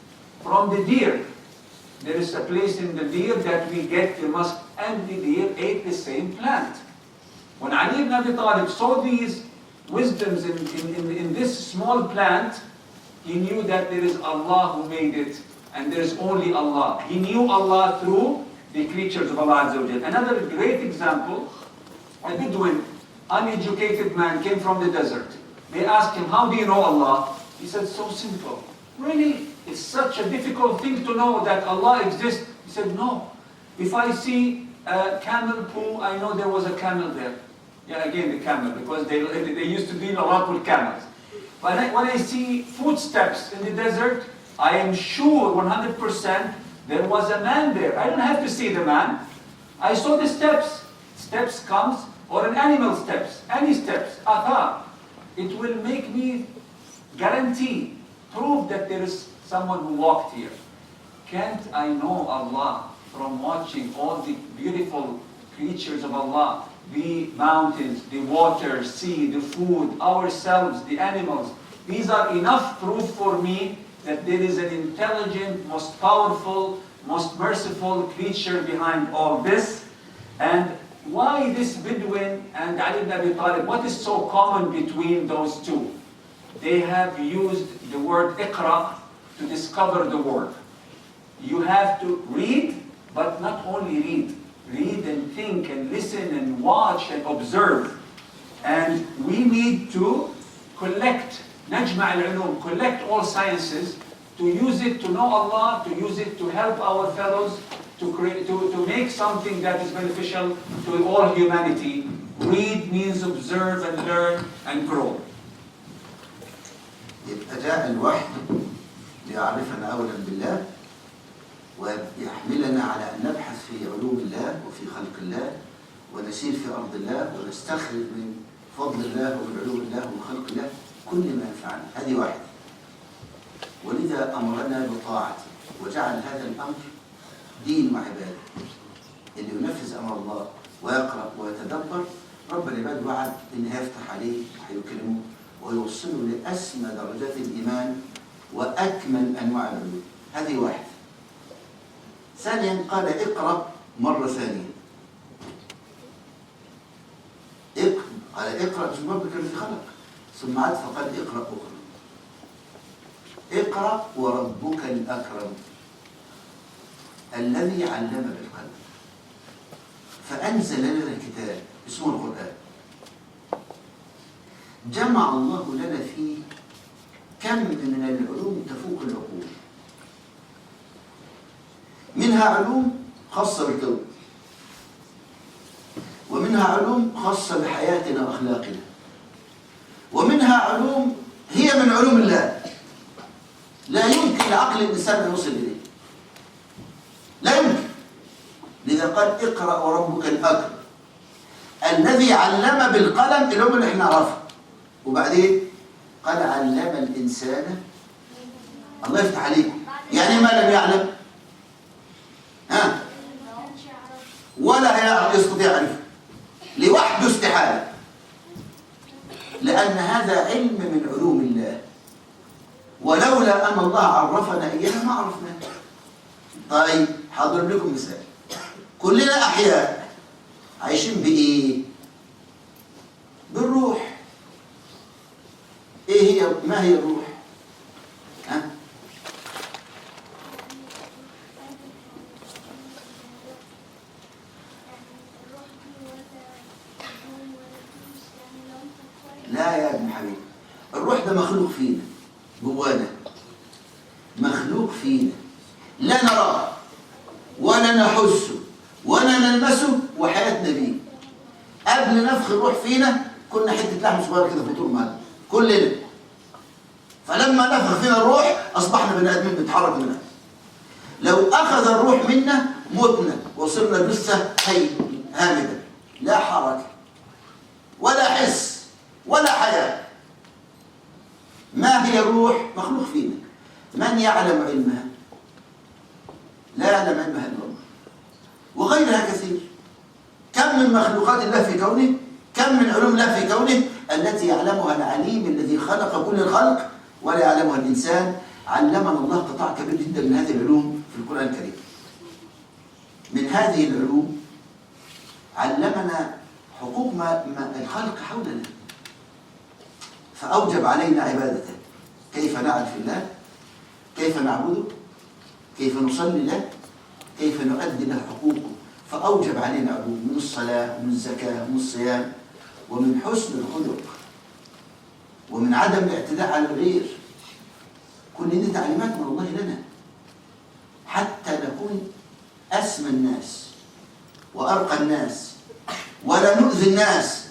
From the deer, there is a place in the deer that we get the musk, and the deer ate the same plant. When Ali ibn Abi Talib saw these wisdoms in this small plant, he knew that there is Allah who made it, and there is only Allah. He knew Allah through the creatures of Allah Azza wa Jal. Another great example, a Bedouin, uneducated man came from the desert. They asked him, how do you know Allah? He said, so simple. Really? It's such a difficult thing to know that Allah exists. He said, no. If I see a camel poo, I know there was a camel there. Yeah, again the camel, because they used to deal a lot with camels. But when I see footsteps in the desert, I am sure 100% there was a man there. I don't have to see the man. I saw the steps. Steps comes, or an animal steps, any steps, athar. It will make me guarantee, prove that there is someone who walked here. Can't I know Allah from watching all the beautiful creatures of Allah, the mountains, the water, sea, the food, ourselves, the animals? These are enough proof for me that there is an intelligent, most powerful, most merciful creature behind all this. And why this Bedouin and Ali ibn Abi Talib? What is so common between those two? They have used the word iqra to discover the word. You have to read, but not only read. Read and think and listen and watch and observe. And we need to collect نجمع العلوم, collect all sciences, to use it to know Allah, to use it to help our fellows, to make something that is beneficial to all humanity. Read means observe and learn and grow. جاء الوحي ليعرفنا أولا بالله ويحملنا على أن نبحث في علوم الله وفي خلق الله ونسير في أرض الله ونستخرج من فضل الله ومن علوم الله ومن خلق الله كل ما ينفعنا. هذه واحدة. ولذا أمرنا بطاعته وجعل هذا الأمر دين وعبادة. اللي ينفذ أمر الله ويقرأ ويتدبر رب العباد وعد إن هيفتح عليه وهيكرمه ويوصله لأسمى درجات الإيمان وأكمل أنواع العلوم. هذه واحدة. ثانيا قال اقرأ مرة ثانية. قال اقرأ باسم ربك الذي خلق. ثم عاد فقال اقرأ أخرى. اقرأ وربك الأكرم الذي علم بالقلم فأنزل لنا الكتاب اسمه القرآن. جمع الله لنا فيه كم من العلوم تفوق العقول. منها علوم خاصة بالكون، ومنها علوم خاصة بحياتنا وأخلاقنا، ومنها علوم هي من علوم الله لا يمكن لعقل الإنسان أن يوصل إليه، لا يمكن. لذا قال اقرأ وربك الأكرم الذي علم بالقلم، العلوم اللي احنا نعرفها. وبعدين قال علم الإنسان، الله يفتح عليكم، يعني ما لم يعلم ولا يستطيع يعرفه لوحده استحالة، لأن هذا علم من علوم الله، ولولا أن الله عرفنا إياه ما عرفناه. طيب هضرب لكم مثال. كلنا أحياء عايشين بإيه؟ بالروح. إيه هي؟ ما هي الروح؟ لا يا ابن حبيبي، الروح ده مخلوق فينا جوانا، مخلوق فينا لا نراه ولا نحسه ولا نلمسه وحياتنا بيه. قبل نفخ الروح فينا كنا حته لحم صغيره كده في طول مالنا كلنا، فلما نفخ فينا الروح اصبحنا بني ادمين بنتحرك منها. لو اخذ الروح منا متنا وصرنا جثه هامده، لا حركه ولا حس ولا حياة. ما هي الروح؟ مخلوق فينا. من يعلم علمها؟ لا يعلم علمها إلا الله، وغيرها كثير. كم من مخلوقات الله في كونه، كم من علوم الله في كونه التي يعلمها العليم الذي خلق كل الخلق ولا يعلمها الإنسان. علمنا الله قطاع كبير جدا من هذه العلوم في القرآن الكريم. من هذه العلوم علمنا حقوق الخلق حولنا، فأوجب علينا عبادته. كيف نعرف الله، كيف نعبده، كيف نصلي له، كيف نؤدي له حقوقه. فأوجب علينا علوم من الصلاة ومن الزكاة ومن الصيام ومن حسن الخلق ومن عدم الاعتداء على الغير. كل دي تعليمات من الله لنا حتى نكون أسمى الناس وأرقى الناس، ولا نؤذي الناس،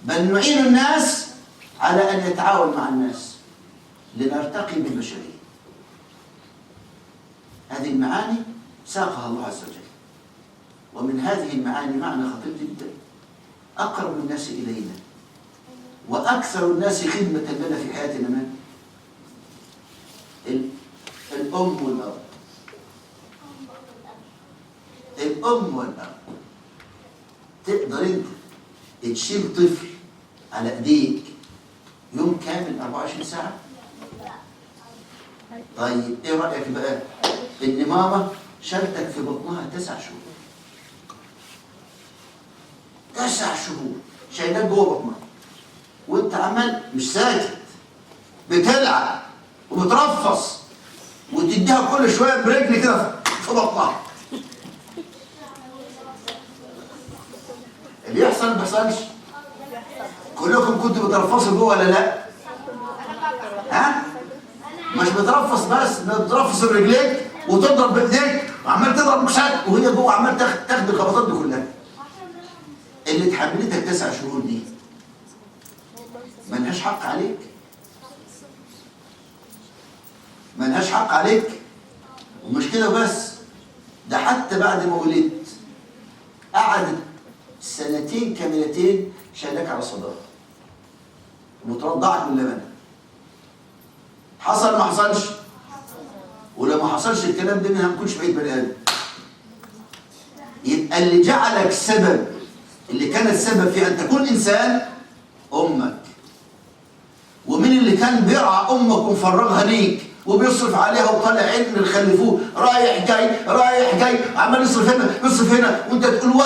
بل نعين الناس على أن يتعاون مع الناس لنرتقي بالبشرية. هذه المعاني ساقها الله عز وجل. ومن هذه المعاني معنى خطير جدا: أقرب الناس إلينا وأكثر الناس خدمة لنا في حياتنا من؟ الأم والأب. الأم والأب. تقدر أنت تشيل طفل على إيديك يوم كامل 24 ساعة؟ طيب إيه رأيك بقى إن ماما شالتك في بطنها 9 شهور؟ 9 شهور شايلاك جوه بطنها، وأنت عمال مش ساكت، بتلعب وبترفص وتديها كل شوية برجل كده في بطنها. اللي يحصل ما بيحصلش؟ كلكم كنتوا بترفصوا جوه ولا لا؟ ها؟ مش بترفص بس، بترفص برجليك وتضرب بايديك وعمال تضرب مشاك وهي جوه عمال تاخد الخبطات دي كلها. اللي اتحملتك 9 شهور دي ملهاش حق عليك، ملهاش حق عليك. ومش كده بس، ده حتى بعد ما ولدت قعدت 2 كاملتين شايلاك على صدرها وترضعك من لبنها. حصل ما حصلش؟ ولو ما حصلش الكلام ده منها ما تكونش بقيت بني ادم. يبقى اللي جعلك سبب، اللي كانت سبب في ان تكون انسان، امك. ومين اللي كان بيرعى امك ومفرغها ليك وبيصرف عليها وطالع عين اللي خلفوه رايح جاي رايح جاي، عمال يصرف هنا يصرف هنا، وانت تقول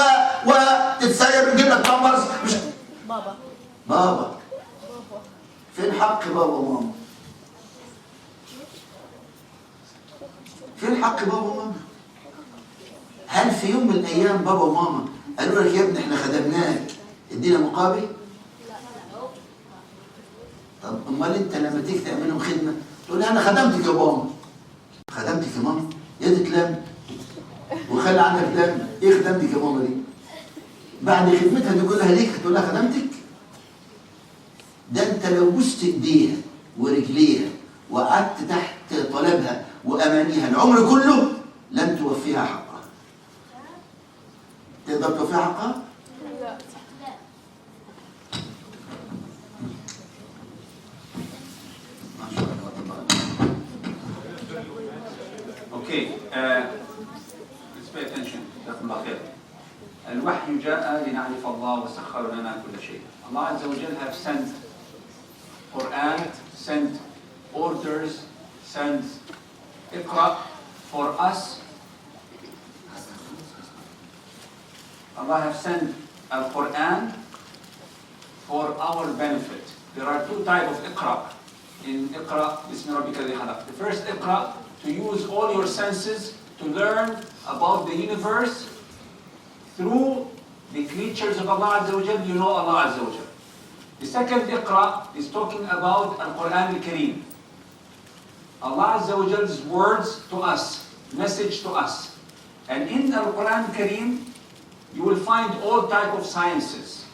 تتسير ويجيب لك بامبرز. مش بابا فين حق بابا وماما؟ فين حق بابا وماما؟ هل في يوم من الايام بابا وماما قالوا لك يا ابني احنا خدمناك ادينا مقابل؟ امال انت لما تيجي تعمل لهم خدمه تقول لي انا خدمتك يا ماما. خدمتك يا ماما؟ يا دي تلم وخلي عنك دم. ايه خدمتك يا ماما دي؟ بعد خدمتها دي كلها ليك هتقول لها خدمتك؟ ده انت لو بوست ايديها ورجليها وقعدت تحت طلبها وامانيها العمر كله لن توفيها حقها. تقدر توفيها حقها؟ لا. ما شاء الله تبارك. Okay, let's pay attention. جزاكم الله خير. الوحي جاء لنعرف الله وسخر لنا كل شيء. Allah Azza wa Jal have sent Quran, sent orders, sent Iqra for us. Allah have sent Al-Quran for our benefit. There are two types of Iqra. In Iqra, Bismi Rabbika alladhi khalaq. The first Iqra, to use all your senses to learn about the universe through the creatures of Allah Azza wa Jal, you know Allah Azza wa Jal. The second Iqra is talking about Al-Quran Al-Kareem. Allah Azza wa Jal's words to us, message to us. And in Al-Quran Al-Kareem, you will find all type of sciences.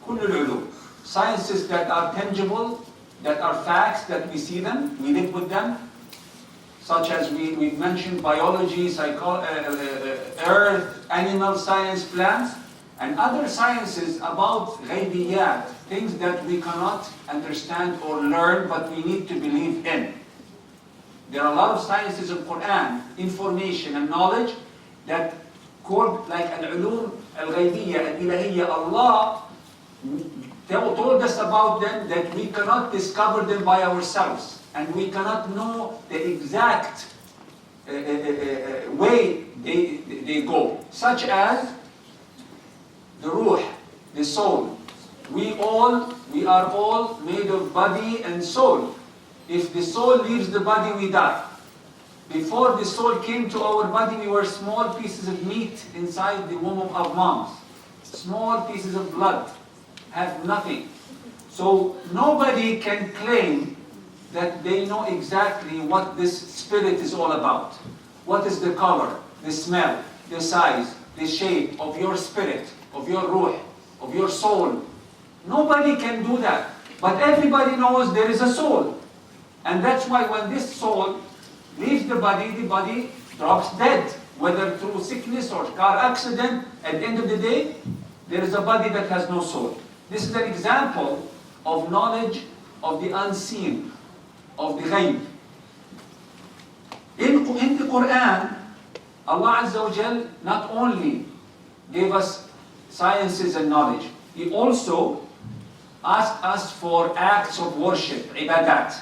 كل العلوم. Sciences that are tangible, that are facts, that we see them, we live with them. Such as we mentioned biology, earth, animal science, plants, and other sciences about ghaybiyat, things that we cannot understand or learn, but we need to believe in. There are a lot of sciences in Quran, information and knowledge that called like al-ulum al-ghaybiyya, al-ilahiyya. Allah told us about them that we cannot discover them by ourselves. And we cannot know the exact way they go. Such as the ruh, the soul. We are all made of body and soul. If the soul leaves the body, we die. Before the soul came to our body, we were small pieces of meat inside the womb of moms. Small pieces of blood, have nothing. So nobody can claim that they know exactly what this spirit is all about. What is the color, the smell, the size, the shape of your spirit, of your ruh, of your soul. Nobody can do that. But everybody knows there is a soul. And that's why when this soul leaves the body drops dead. Whether through sickness or car accident, at the end of the day, there is a body that has no soul. This is an example of knowledge of the unseen, of the ghaib. In the Quran, Allah Azza wa Jal not only gave us sciences and knowledge, He also asked us for acts of worship, ibadat.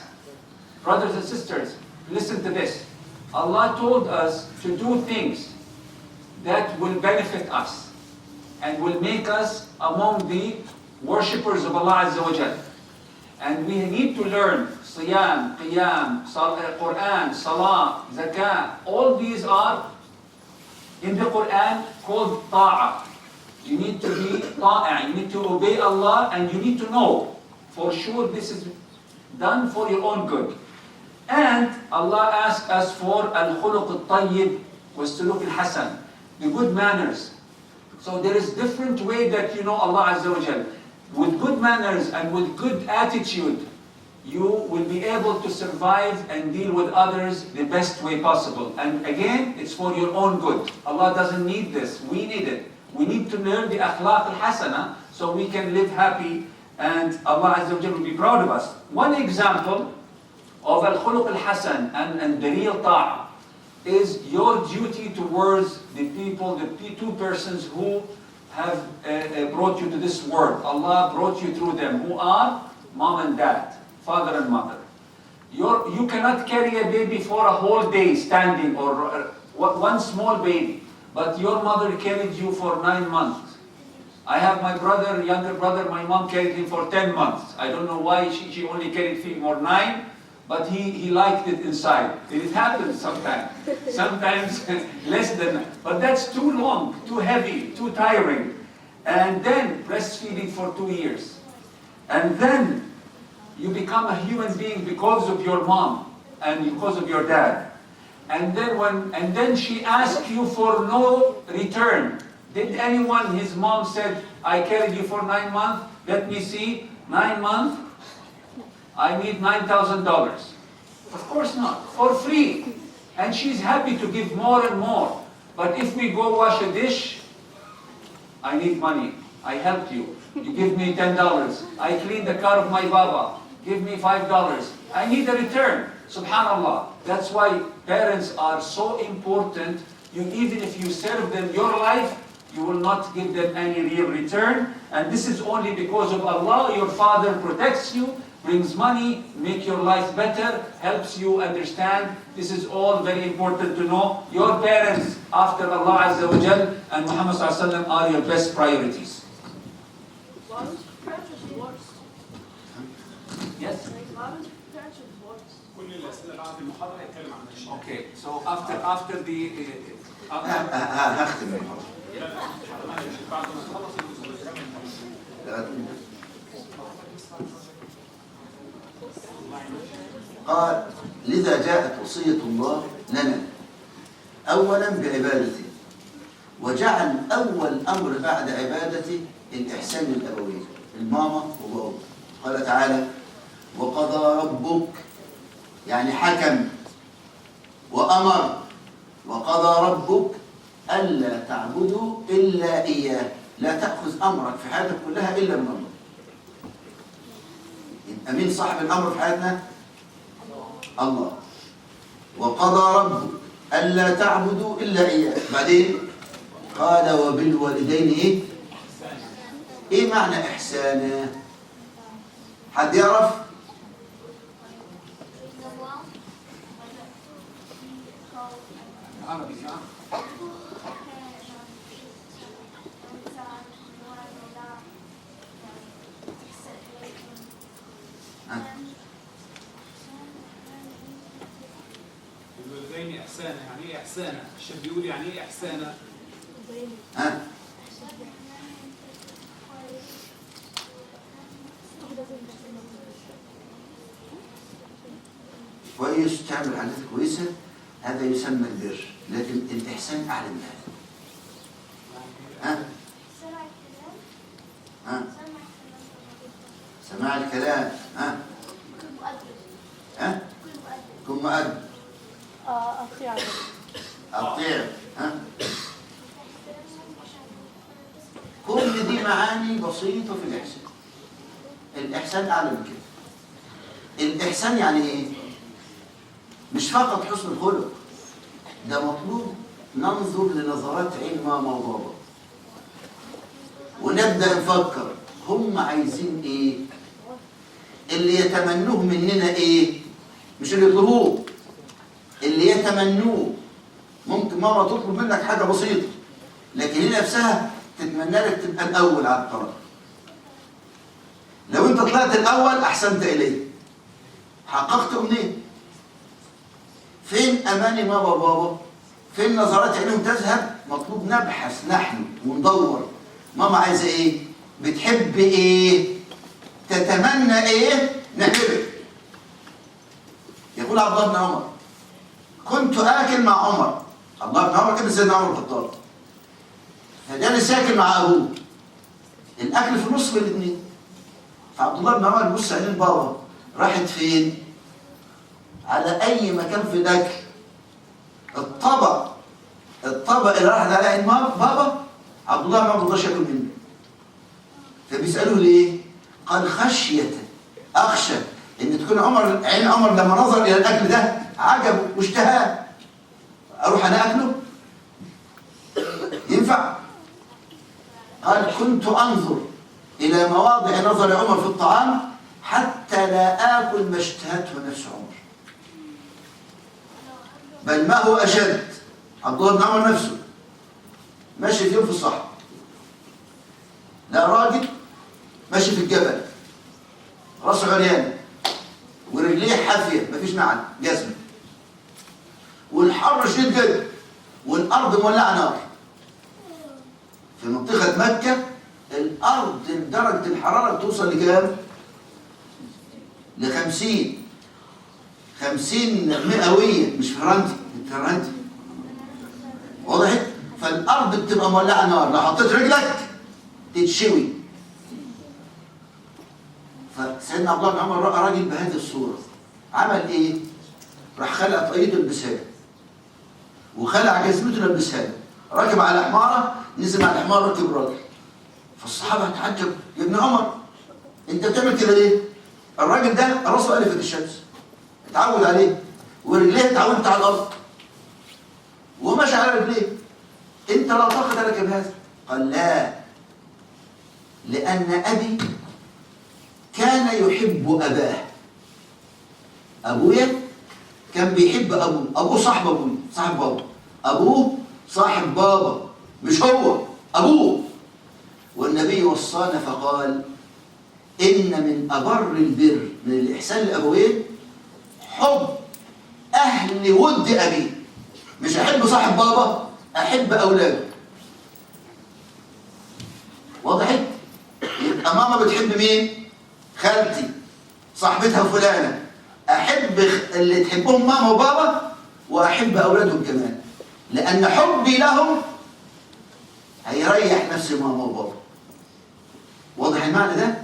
Brothers and sisters, listen to this. Allah told us to do things that will benefit us and will make us among the worshippers of Allah Azza wa Jal. And we need to learn Siyam, Qiyam, Quran, Salah, Zakah. All these are in the Quran called Ta'ah. You need to be Ta'ah, you need to obey Allah, and you need to know for sure this is done for your own good. And Allah asked us for Al-Khuluq Al-Tayyib was-Suluk Al-Hasan, the good manners. So there is different way that you know Allah Azza wa Jal. With good manners and with good attitude, you will be able to survive and deal with others the best way possible. And again, it's for your own good. Allah doesn't need this. We need it. We need to learn the akhlaq al-hasana so we can live happy and Allah Azza wa Jal will be proud of us. One example of al-khuluq al-hasan and the real ta'ah is your duty towards the people, the two persons who have brought you to this world. Allah brought you through them, who are mom and dad, father and mother. You cannot carry a baby for a whole day standing, or one small baby, but your mother carried you for 9 months. I have my brother, younger brother, my mom carried him for 10 months. I don't know why she only carried him for 9, but he liked it inside. It happens sometimes. Sometimes less than that. But that's too long, too heavy, too tiring. And then breastfeeding for 2 years. And then You become a human being because of your mom and because of your dad. And then she asked you for no return. Did anyone, his mom said, I carried you for 9 months, let me see, 9 months, I need $9,000. Of course not, for free. And she's happy to give more and more. But if we go wash a dish, I need money, I helped you. You give me $10. I clean the car of my baba, give me $5. I need a return. Subhanallah. That's why parents are so important. Even if you serve them your life, you will not give them any real return. And this is only because of Allah. Your father protects you, brings money, make your life better, helps you understand. This is all very important to know. Your parents, after Allah Azza wa Jal and Muhammad Sallallahu Alaihi Wasallam, are your best priorities. Yes? Okay, so after the هختم المحاضرة. قال لذا جاءت وصية الله لنا أولا بعبادته، وجعل أول أمر بعد عبادته الإحسان الأبوي، الماما وبابا. قال تعالى وقضى ربك، يعني حكم وأمر، وقضى ربك ألا تعبدوا إلا إياه، لا تأخذ أمرك في حياتك كلها إلا من الله. يبقى مين صاحب الأمر في حياتنا؟ الله. وقضى ربك ألا تعبدوا إلا إياه. بعدين قال وبالوالدين إيه معنى إحسانا؟ حد يعرف؟ الوالدين إحسانا، يعني إيه إحسانا؟ الشيخ بيقول يعني إيه إحسانا؟ كويس، تعمل حاجات كويسة، هذا يسمى البر، لكن الإحسان أعلى من هذا. سماع الكلام. كن مؤدب. أطيع. كل دي معاني بسيطة في الإحسان. الإحسان أعلى من كده. الإحسان يعني إيه؟ مش فقط حسن الخلق، ده مطلوب ننظر لنظرات عين ماما وبابا ونبدأ نفكر هم عايزين إيه؟ اللي يتمنوه مننا إيه؟ مش اللي يطلبوه، اللي يتمنوه. ممكن ماما تطلب منك حاجة بسيطة، لكن هي نفسها تتمنى لك تبقى الأول على الطريق. لو أنت طلعت الأول أحسنت إليه، حققت أمنية. فين أماني ماما وبابا؟ فين نظرات عينهم تذهب؟ مطلوب نبحث نحن وندور. ماما عايزة إيه؟ بتحب إيه؟ تتمنى إيه؟ نعمله. يقول عبد الله بن عمر كنت آكل مع عمر. الله بن عمر كان سيدنا عمر الخطاب، فجالس ياكل مع أبوه، الأكل في نص بين الاثنين. فعبد الله بن عمر يبص عينين بابا راحت فين؟ على أي مكان في الأكل. الطبق اللي راحت على عين بابا عبد الله بن عمر ما رضاش ياكل منه. فبيسألوه ليه؟ قال خشية، أخشى إن تكون عين عمر لما نظر إلى الأكل ده عجبه واشتهاه، أروح أنا أكله؟ ينفع؟ قال كنت أنظر إلى مواضع نظر عمر في الطعام حتى لا آكل ما اشتهته نفس عمر، بل ما هو أشد. عبد الله بن عمر نفسه ماشي في يوم في الصحراء، لا راجل ماشي في الجبل راسه عريان ورجليه حافيه مفيش نعل جزمه، والحر شديد جدا والارض مولعه نار. في منطقه مكه الارض درجه الحراره بتوصل لكام؟ ل50 مئوية، مش فرنتي، فرنتي. وضحت؟ فالأرض بتبقى مولعة نار، لو حطيت رجلك تتشوي. فسيدنا عبد الله بن عمر رأى راجل بهذه الصورة، عمل إيه؟ راح خلع طاقيته لبسها له، وخلع جزمته لبسها له، ركب على حمارة، نزل على الحمار ركب راجل. فالصحابة اتعجب، يا ابن عمر أنت بتعمل كده ليه؟ الراجل ده راسه ألفت الشمس، اتعود عليه، ورجليه اتعودت على الأرض، وماشي على رجليه، أنت لا طاقة لك بهذا. قال لا، لأن أبي كان يحب أباه. أبويا كان بيحب أبوه، أبوه صاحب أبوه، صاحب بابا، أبوه صاحب بابا، مش هو، أبوه. والنبي وصانا فقال إن من أبر البر، من الإحسان لأبوين، حب أهل ود أبيه. مش أحب صاحب بابا، أحب أولاده. وضحت؟ يبقى ماما بتحب مين؟ خالتي، صاحبتها فلانة. أحب اللي تحبهم ماما وبابا، وأحب أولادهم كمان، لأن حبي لهم هيريح نفس ماما وبابا. واضح المعنى ده؟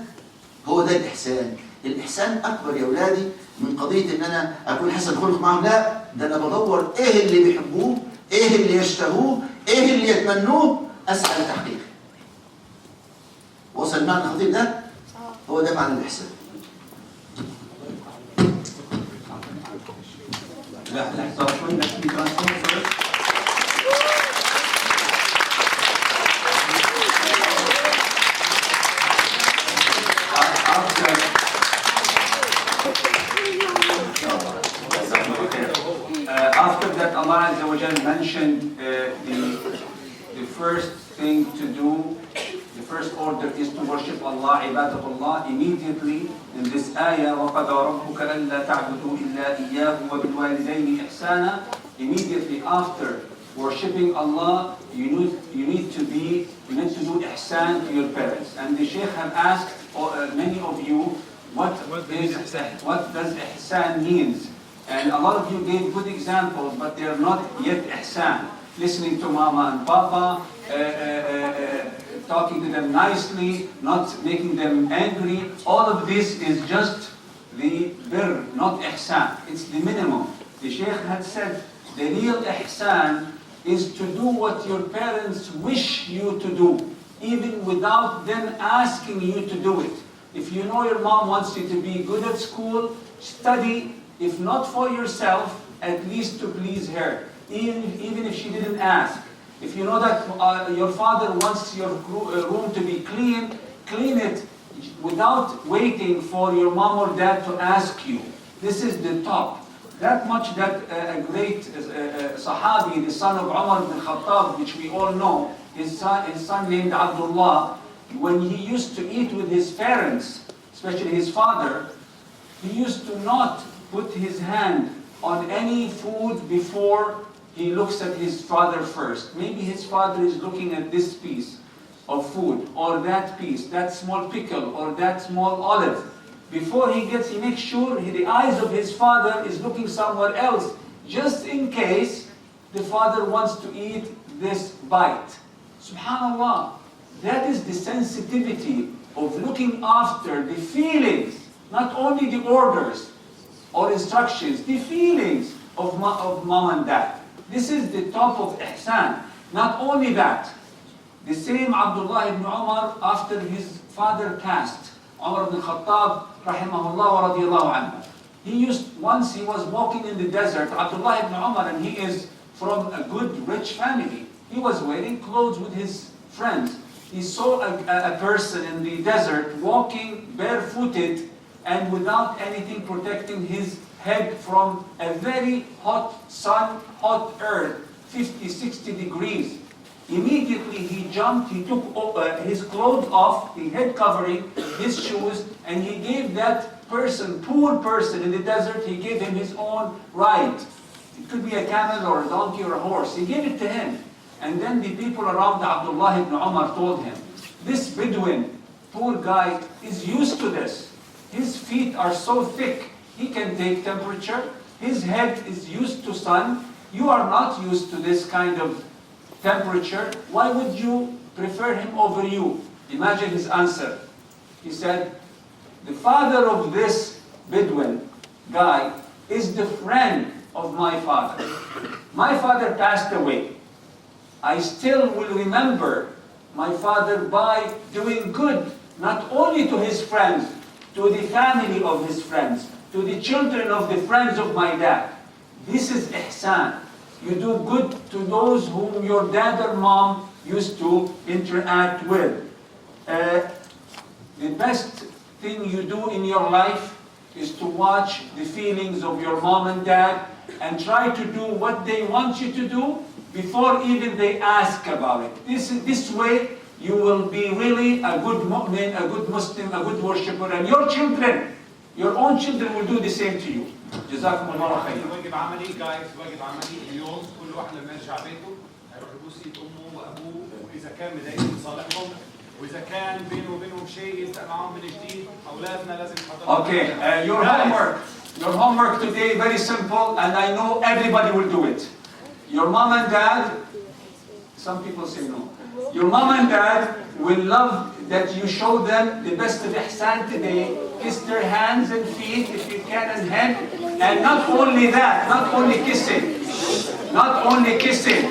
هو ده الإحسان. الإحسان أكبر يا أولادي من قضية إن أنا أكون حسن خلق معهم، لا، ده أنا بدور إيه اللي بيحبوه، إيه اللي يشتهوه، إيه اللي يتمنوه، أسعى لتحقيقه. وصل المعنى الخطير ده؟ هو ده معنى الإحسان. After that, Allah Azza wa Jal mentioned the first thing to do, the first order is to worship Allah, ibadatullah. Immediately in this ayah, وَقَضَى رَبُّكَ أَلَّا تَعْبُدُوا إِلَّا إِيَّاهُ وَبِالْوَالِدَيْنِ إِحْسَانًا. Immediately after worshiping Allah, you need to do ihsan to your parents. And the Shaykh have asked many of you, what does ihsan means? And a lot of you gave good examples, but they are not yet ihsan. Listening to mama and papa, talking to them nicely, not making them angry. All of this is just the birr, not ihsan. It's the minimum. The Shaykh had said the real ihsan is to do what your parents wish you to do, even without them asking you to do it. If you know your mom wants you to be good at school, study, if not for yourself, at least to please her, even if she didn't ask. If you know that your father wants your room to be clean, clean it without waiting for your mom or dad to ask you. This is the top. That much that a great Sahabi, the son of Umar ibn Khattab, which we all know, his son named Abdullah, when he used to eat with his parents, especially his father, he used to not put his hand on any food before he looks at his father first. Maybe his father is looking at this piece of food, or that piece, that small pickle, or that small olive. Before he makes sure the eyes of his father is looking somewhere else, just in case the father wants to eat this bite. Subhanallah, that is the sensitivity of looking after the feelings, not only the orders or instructions, the feelings of mom and dad. This is the top of ihsan. Not only that, the same Abdullah ibn Umar, after his father passed, Umar ibn Khattab, rahimahullah wa radiyallahu anhu. Once he was walking in the desert, Abdullah ibn Umar, and he is from a good, rich family. He was wearing clothes with his friends. He saw a person in the desert walking barefooted and without anything protecting his head from a very hot sun, hot earth, 50, 60 degrees. Immediately he jumped, he took his clothes off, the head covering, his shoes, and he gave that person, poor person in the desert, he gave him his own ride. It could be a camel or a donkey or a horse. He gave it to him. And then the people around Abdullah ibn Umar told him, this Bedouin, poor guy, is used to this. His feet are so thick, he can take temperature. His head is used to sun. You are not used to this kind of temperature. Why would you prefer him over you? Imagine his answer. He said, the father of this Bedouin guy is the friend of my father. My father passed away. I still will remember my father by doing good, not only to his friends, to the family of his friends, to the children of the friends of my dad. This is ihsan. You do good to those whom your dad or mom used to interact with. The best thing you do in your life is to watch the feelings of your mom and dad and try to do what they want you to do before even they ask about it. This way you will be really a good mu'min, a good Muslim, a good worshipper, and your children, your own children will do the same to you. جزاكم الله خير. واجب عملي جايز، واجب عملي اليوم كل واحد لما يرجع بيته هيروح يبوس ايد امه وابوه، واذا كان مضايقهم يصالحهم، واذا كان بينه وبينهم شيء يلتقى معهم من جديد، اولادنا لازم يحضروا. Okay, your homework today very simple, and I know everybody will do it. Your mom and dad, some people say no. Your mom and dad will love that you show them the best of ihsan today. Kiss their hands and feet if you can, and head. And not only that, not only kissing. Not only kissing.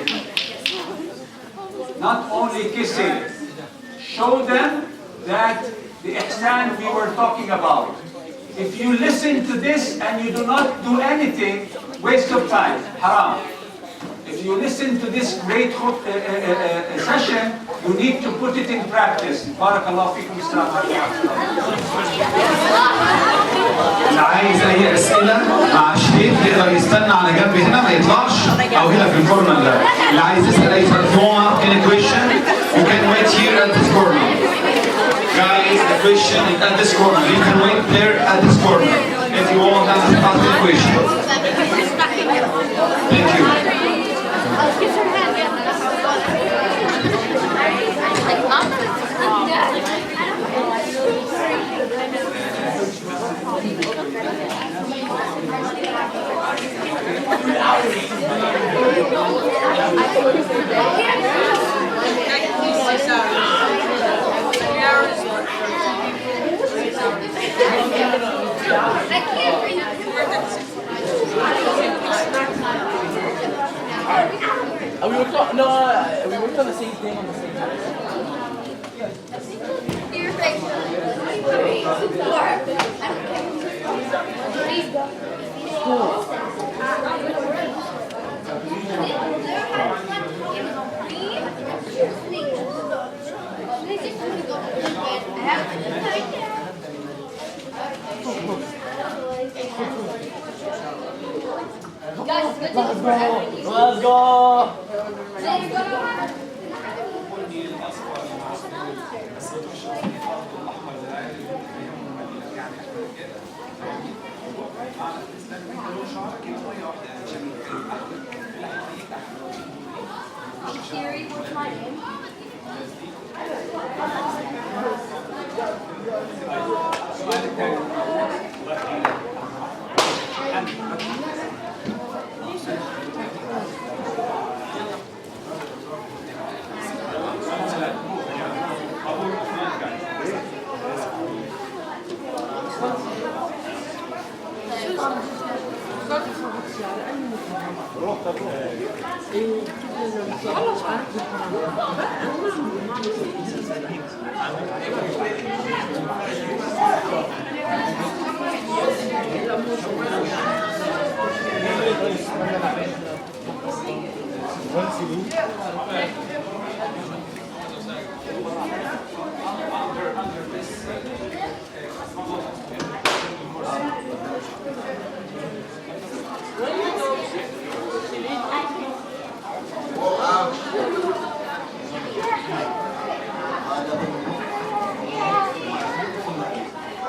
Not only kissing. Show them that the ihsan we were talking about. If you listen to this and you do not do anything, waste of time, haram. If you listen to this great session, you need to put it in practice. Barakallahu fikum. اللي عايز اي اسئله مع الشيخ يقدر يستنى على جنب هنا ما يطلعش او هنا في الكورنر ده. اللي عايز يسال اي سؤال any question you can wait here at this corner. Guys, the question is at this corner. You can wait there at this corner if you want to ask the question. Thank you. We worked on the same thing on the same time. Your face. Let's go. Gary, what's my name?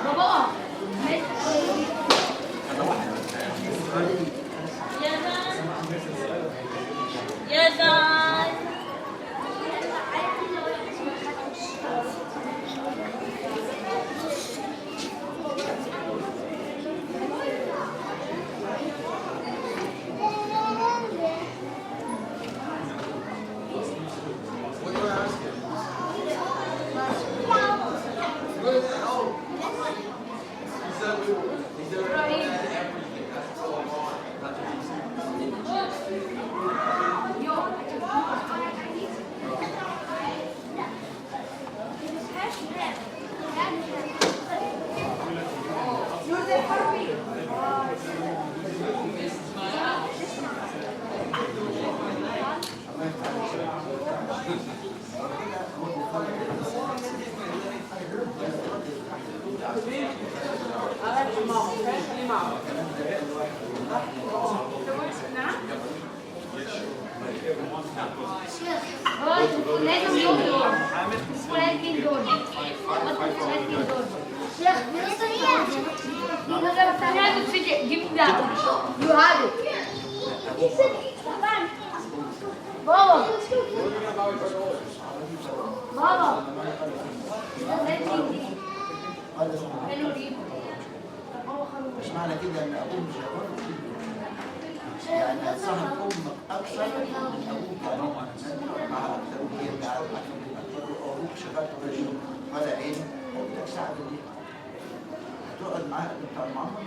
بابا لازم يوم دور ولكن دور شيخ لازم تفجئ جبنا you have it بابا مش معنى كده ان ابوه مش هيقول يعني صاحب امك اكثر من ابوك يعني مع اكثر يرجع ابوك شغال طول اليوم ولا عين بدك ساعه الليل هتقعد معاه بتاع المعمر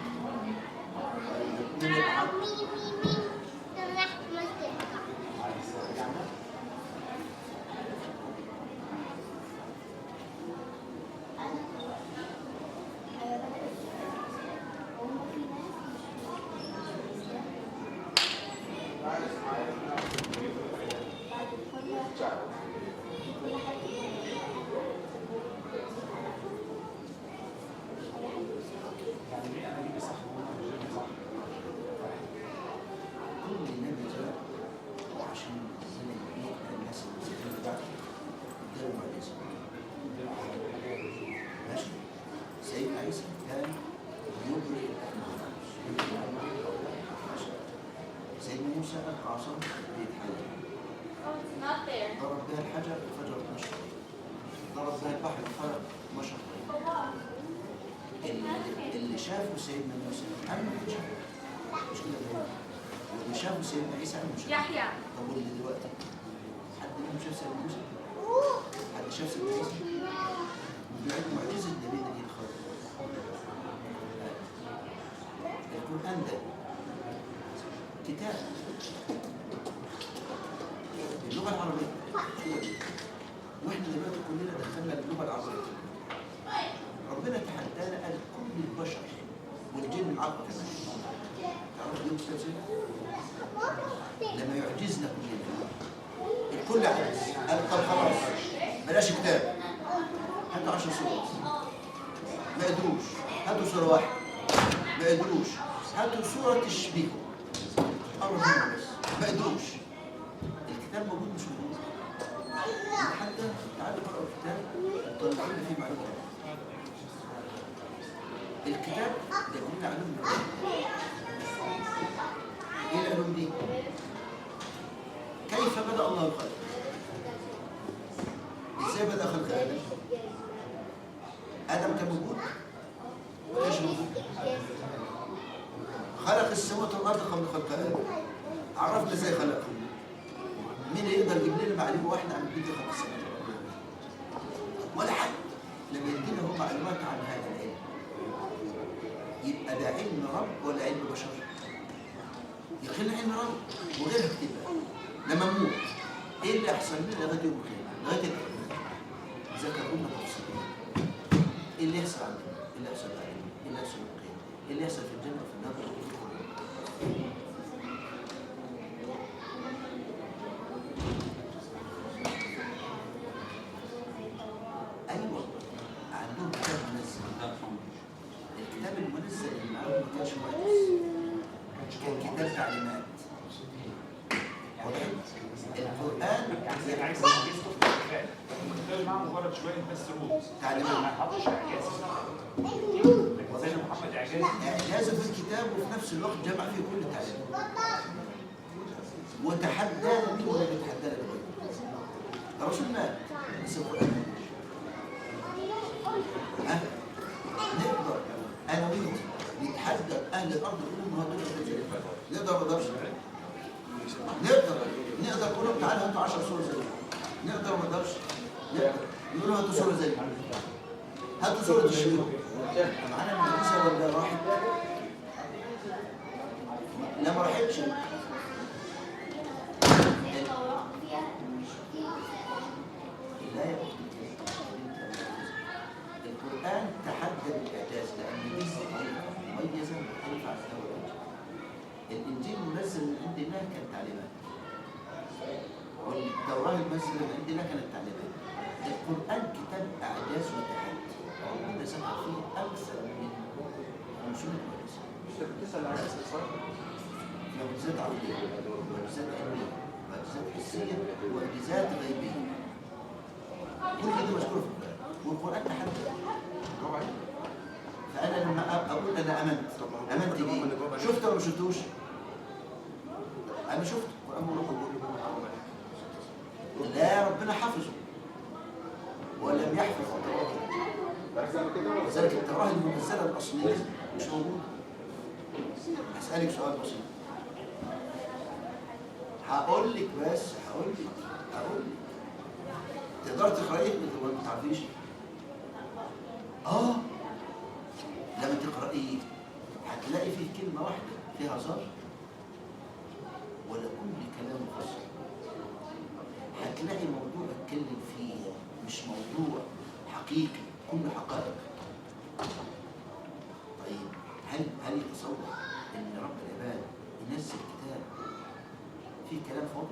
ضرب بها الحجر فجرت نشر ضرب بها البحر فرق مشر اللي شافه سيدنا موسى عمل مش كده واللي شافه سيدنا عيسى عمل مش يحيى طب واللي دلوقتي حد منهم شاف سيدنا موسى؟ حد شاف سيدنا عيسى؟ بيعد معجزة نبينا دي الخلق القرآن ده كتاب اللغة العربية واحنا دلوقتي كلنا دخلنا اللغة العربية ربنا تحدانا قال كل البشر والجن معاكم كمان تعرفوا ليه مستلزم؟ لما يعجزنا كلنا الكل عجز قال طب خلاص بلاش كتاب هاتوا 10 صور ما قدروش هاتوا صورة واحدة ما قدروش هاتوا صورة تشبهه أمر منه بس ما قدروش الكتاب موجود مش موجود حتى تعالوا اقرأوا الكتاب وطلعوا لنا فيه معلومات الكتاب جاب لنا علوم ايه العلوم دي؟ كيف بدأ الله الخلق؟ ازاي بدأ خلق آدم؟ آدم كان موجود؟ ولاش موجود؟ خلق السماوات والأرض قبل خلق آدم عرفنا ازاي خلقهم مين يقدر يجيب لنا معلومه واحده عن البيت خلق السماوات ولا حد لما يدينا هو معلومات عن هذا العلم يبقى ده علم رب ولا علم بشر؟ يخلي علم رب وغيرها كتير لما نموت ايه اللي يحصل لنا لغايه يوم القيامه؟ لغايه القيامه ذكرونا تفصيلا ايه اللي يحصل عندنا؟ ايه اللي يحصل علينا؟ ايه اللي يحصل في القيامه؟ ايه اللي يحصل في الجنه وفي النار؟ ايوه عندهم كتاب منزل الكتاب المنزل اللي معاهم ما كانش مؤلف كان كتاب تعليمات القرآن يعني عايز الكتاب معاه مجرد شويه بس روت تعليمات ما حطش اعجاز زي محمد اعجاز اعجازه في الكتاب وفي نفس الوقت جمع فيه كل التعليمات وتحدانا مين ولا بيتحدانا دلوقتي؟ الرسول مات بس القرآن نقدر انا وانت نتحدى اهل الارض نقول ما هدول نقدر ما نقدرش نقدر نقول لهم تعالوا هاتوا 10 صور زي نقدر ما نقدرش نقدر نقول لهم هاتوا صوره زي هاتوا صوره الشيوخ معانا المدرسه ولا راحت؟ لا ما راحتش لا يا اختي القرآن تحدى بالإعجاز لأن دي مميزة مختلفة عن التوراة. الإنجيل منزل من عند الله كان تعليمات. والتوراة المنزلة من عند الله كانت تعليمات. القرآن كتاب إعجاز وتحدي. ربنا ذكر فيه أكثر من 500 معجزة. بتسأل عن الاستفسار؟ معجزات عرضية، معجزات علمية، معجزات حسية. شخصية ومعجزات غيبية. كل كده مذكورة في القرآن، والقرآن تحدى. فأنا لما أقول أنا آمنت بيه، شفته ولا ما شفتوش؟ أنا شفته، لا ربنا حفظه ولم يحفظ التوراة. لذلك التوراة المنزلة الأصلية مش موجودة. أسألك سؤال بسيط. هقول لك تقدر تقرأيه ولا ما تعرفيش؟ لما تقرأيه هتلاقي فيه كلمة واحدة فيها هزار ولا كل كلام مفصل. هتلاقي موضوع اتكلم فيه مش موضوع حقيقي، كل حقائق. طيب هل يتصور ان رب العباد ينزل كتاب فيه كلام فاضي؟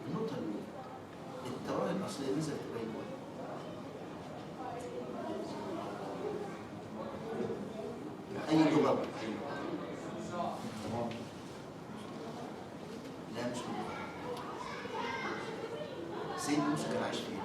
النقطة الأولى، التوراة الأصلية نزلت بين أي لغة؟ لا مش موجود. سيدنا موسى كان عايش فين؟